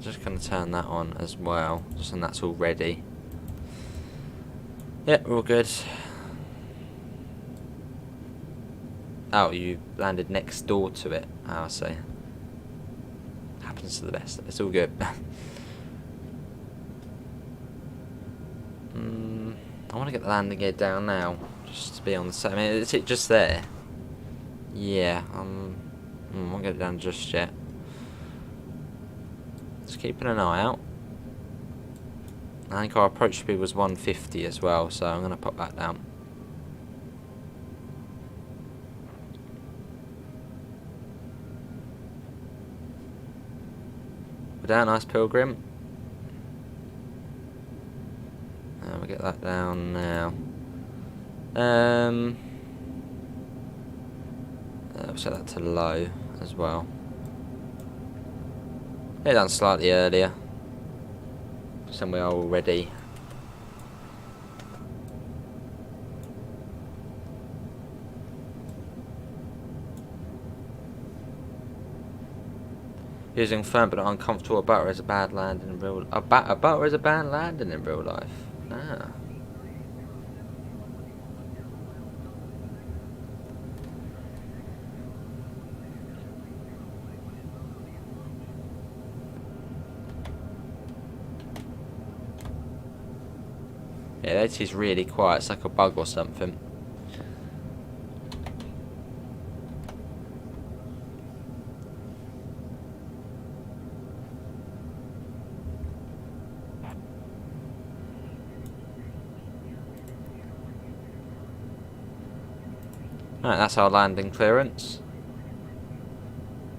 Just going to turn that on as well, just so that's all ready. Yep, we're all good. Oh, you landed next door to it. Oh, I see. Happens to the best. It's all good. I want to get the landing gear down now, just to be on the same. I mean, is it just there? Yeah, I won't get it down just yet. Just keeping an eye out. I think our approach speed was 150 as well, so I'm going to pop that down. We're down, nice Pilgrim. And we'll get that down now. We'll set that to low as well. Get it down slightly earlier. So we are all ready. Using firm but uncomfortable. A butter is a bad landing in real. A butter is a bad landing in real life. Ah. Yeah, that is really quiet. It's like a bug or something. Alright, that's our landing clearance.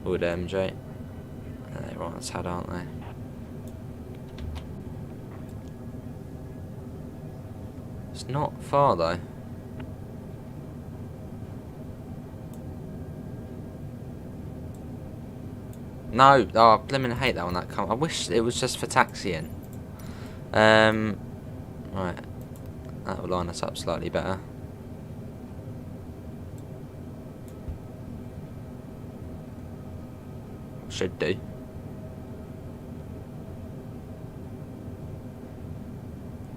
Wood MJ. They're on its head, aren't they? It's not far though. No, oh, I blimmin' hate that one. I wish it was just for taxiing. Right, that will line us up slightly better. Should do.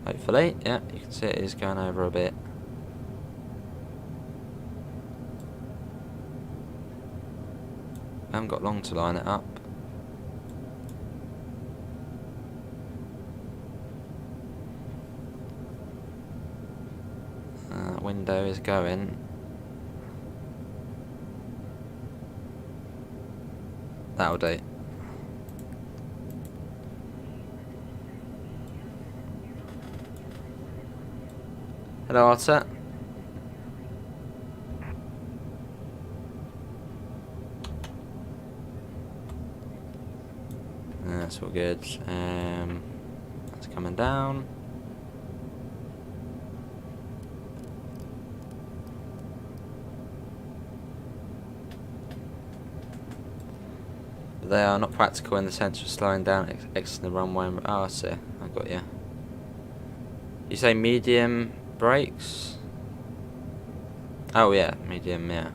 Hopefully, yeah, you can see it is going over a bit. I haven't got long to line it up. Window is going. That'll do. Hello, Arthur. That's all good. That's coming down. They are not practical in the sense of slowing down, exiting the runway. Oh, I see. I got you. You say medium brakes? Oh yeah, medium. Yeah.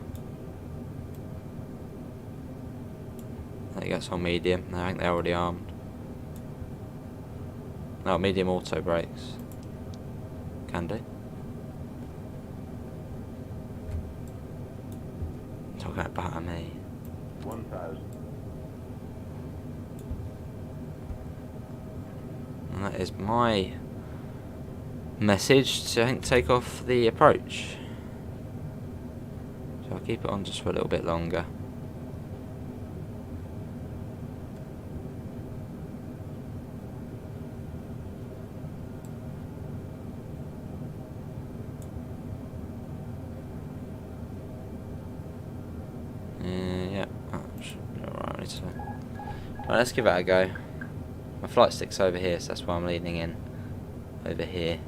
I think that's on medium. I think they're already armed. No, medium auto brakes. Can do. Talking about me. 1,000. And that is my message to, I think, take off the approach. So I'll keep it on just for a little bit longer. Yeah, that should be alright. Right, let's give that a go. My flight stick's over here, so that's why I'm leaning in over here.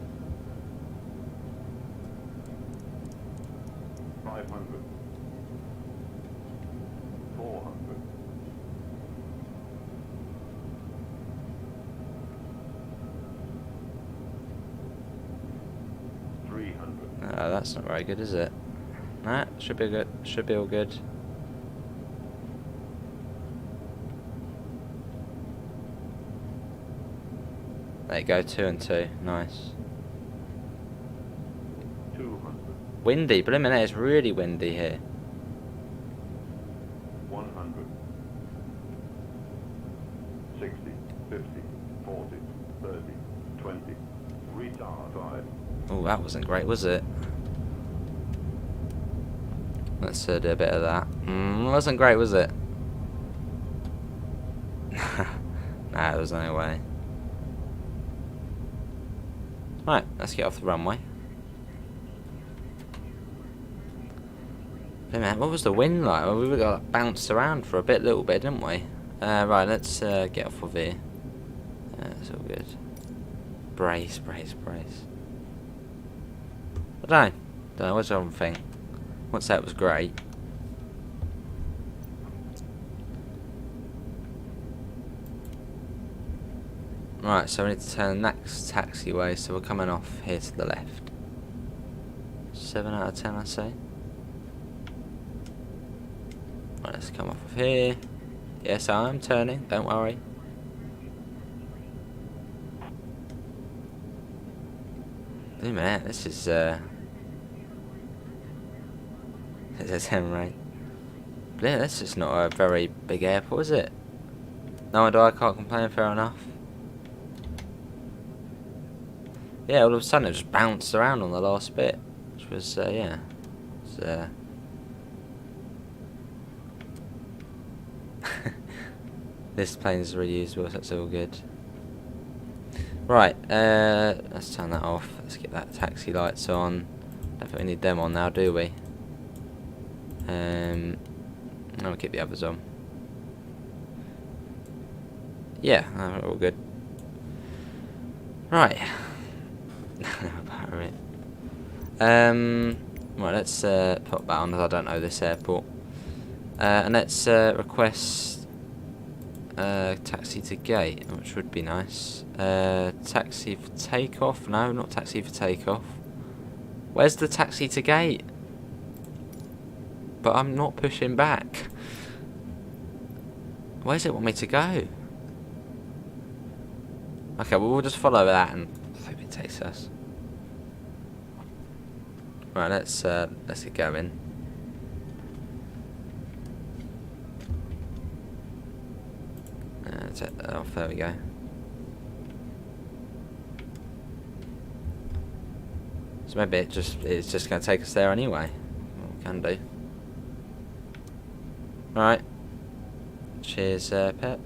500. 400. 300. That's not very good, is it? Nah, should be good. Should be all good. There you go, 2 and 2. Nice. 200. Windy, blimmin' it's really windy here. 100. 60. 50. 40. 30. 20. Retard 5. Oh, that wasn't great, was it? Let's do a bit of that. Wasn't great, was it? Nah, there was no way. Right, let's get off the runway. Hey man, what was the wind like? Well, we got like, bounced around for a little bit, didn't we? Right, let's get off of here. That's all good. Brace, brace, brace. I don't know, what's the other thing? Once that was great. Right, so we need to turn the next taxiway, so we're coming off here to the left. 7 out of 10, I say. Right, let's come off of here. Yes, I'm turning, don't worry. Wait a minute, this is it's a 10 rate. But yeah, this is not a very big airport, is it? No wonder I can't complain, fair enough. Yeah, all of a sudden it just bounced around on the last bit, which was, yeah. It's, this plane is reusable, so that's all good. Right, let's turn that off. Let's get that taxi lights on. Don't think we need them on now, do we? I'll keep the others on. Yeah, all good. Right. About it. Right, let's put that on, as I don't know this airport. And let's request taxi to gate, which would be nice. Taxi for takeoff? No, not taxi for takeoff. Where's the taxi to gate? But I'm not pushing back. Where does it want me to go? Okay, well, we'll just follow that and hope it takes us. Right, let's get going. Take that off. There we go. So maybe it's just going to take us there anyway. Well, we can do. Right. Cheers, Pep.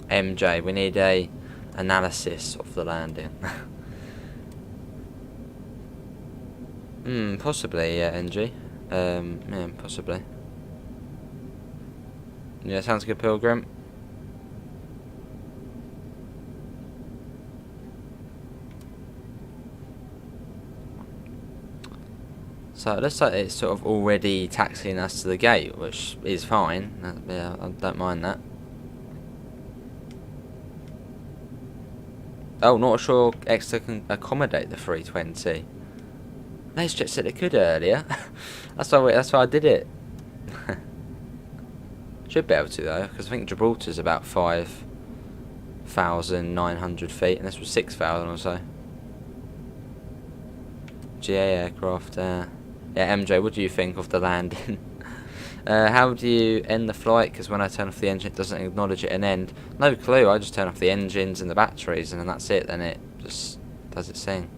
MJ, we need a analysis of the landing. Possibly, yeah, NG. Yeah, possibly. Yeah, sounds good, Pilgrim. So it looks like it's sort of already taxiing us to the gate, which is fine. Yeah, I don't mind that. Oh, not sure Exeter can accommodate the 320. Laserjet said it could earlier. that's why I did it. Should be able to though, because I think Gibraltar's about 5,900 feet, and this was 6,000 or so. GA aircraft. Yeah, MJ, what do you think of the landing? How do you end the flight? Because when I turn off the engine, it doesn't acknowledge it an end. No clue. I just turn off the engines and the batteries, and then that's it. Then it just does its thing.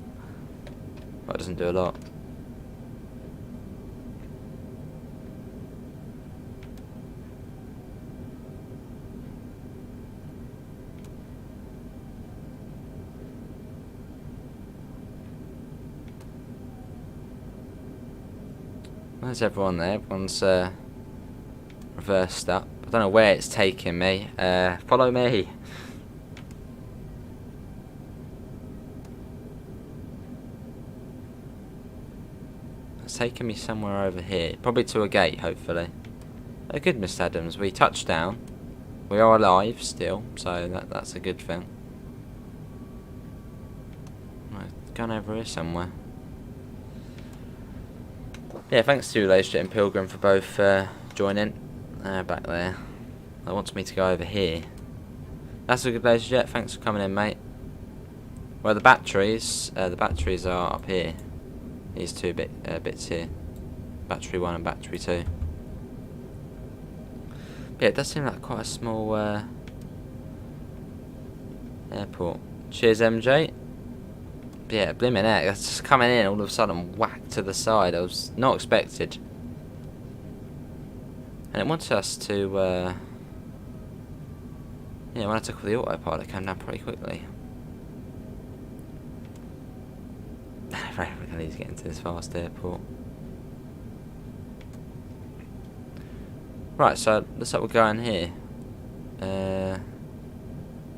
But it doesn't do a lot. Where's everyone there? Everyone's reversed up. I don't know where it's taking me. Follow me. It's taking me somewhere over here. Probably to a gate, hopefully. Oh, good, Mr. Adams. We touched down. We are alive still, so that's a good thing. Right, going over here somewhere. Yeah, thanks to Laserjet and Pilgrim for both joining. Back there. That wants me to go over here. That's a good Laserjet. Thanks for coming in, mate. Well, the batteries are up here. These two bits here. Battery 1 and battery 2. But yeah, it does seem like quite a small airport. Cheers, MJ. Yeah, blimmin' heck, that's just coming in all of a sudden, whack to the side. I was not expected. And it wants us to, yeah, when I took off the autopilot, it came down pretty quickly. Right, we're going to need to get into this fast airport. Right, so looks like we're going here.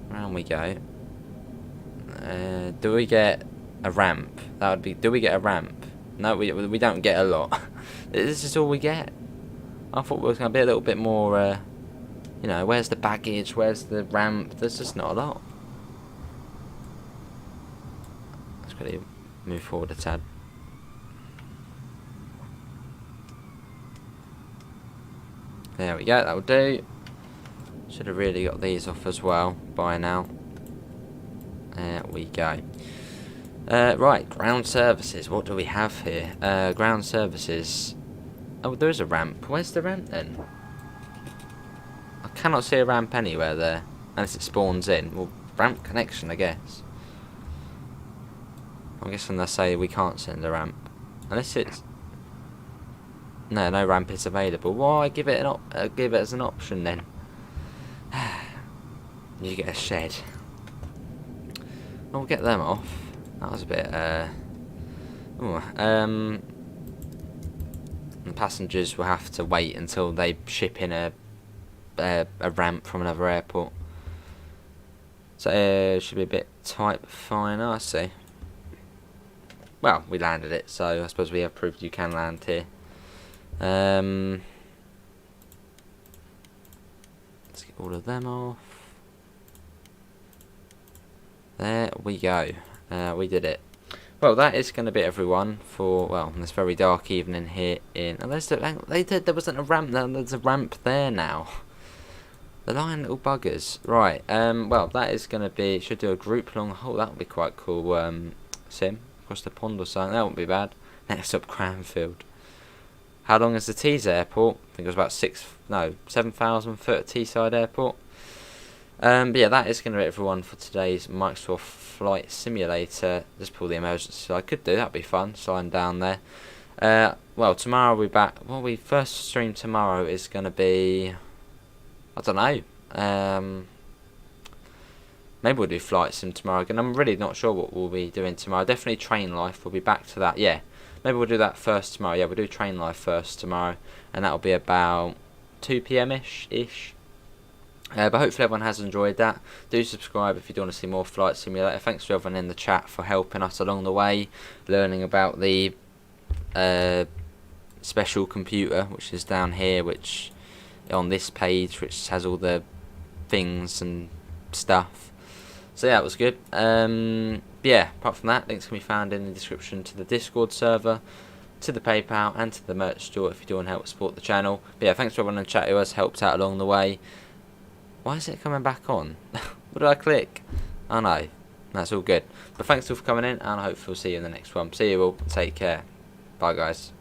Round we go. Do we get a ramp? That would be. Do we get a ramp? No, we don't get a lot. This is all we get. I thought it was going to be a little bit more. You know, where's the baggage? Where's the ramp? There's just not a lot. Let's quickly move forward a tad. There we go. That will do. Should have really got these off as well by now. There we go. Right, ground services. What do we have here? Ground services. Oh, there is a ramp. Where's the ramp then? I cannot see a ramp anywhere there. Unless it spawns in. Well, ramp connection, I guess. I'm guessing they say we can't send a ramp. Unless it's... No ramp is available. Why give it give it as an option then? You get a shed. We'll get them off. That was a bit, the passengers will have to wait until they ship in a ramp from another airport. So should be a bit tight, but fine. I see. Well, we landed it, so I suppose we have proved you can land here. Let's get all of them off. There we go. We did it. Well, that is going to be everyone for, well, this very dark evening here in... Oh, there wasn't a ramp there. There's a ramp there now. The lying little buggers. Right, well, that is going to be... Should do a group long haul. That would be quite cool, Sim. Across the pond or something. That wouldn't be bad. Next up, Cranfield. How long is the Tees Airport? I think it was about 7,000 foot at Teesside Airport. But yeah, that is going to be everyone for today's Microsoft Flight Simulator. Just pull the emergency I could do. That'd be fun. Sliding down there. Well, tomorrow we'll be back. Well, we first stream tomorrow is going to be... I don't know. Maybe we'll do Flight Sim tomorrow again. I'm really not sure what we'll be doing tomorrow. Definitely Train Life. We'll be back to that. Yeah. Maybe we'll do that first tomorrow. Yeah, we'll do Train Life first tomorrow. And that'll be about 2 PM-ish. But hopefully everyone has enjoyed that. Do subscribe if you do want to see more Flight Simulator. Thanks to everyone in the chat for helping us along the way. Learning about the special computer, which is down here, which on this page, which has all the things and stuff. So yeah, it was good. Yeah, apart from that, links can be found in the description to the Discord server, to the PayPal, and to the merch store if you do want to help support the channel. But yeah, thanks to everyone in the chat who has helped out along the way. Why is it coming back on? What did I click? Oh no, that's all good. But thanks all for coming in, and I hope we'll see you in the next one. See you all. Take care. Bye guys.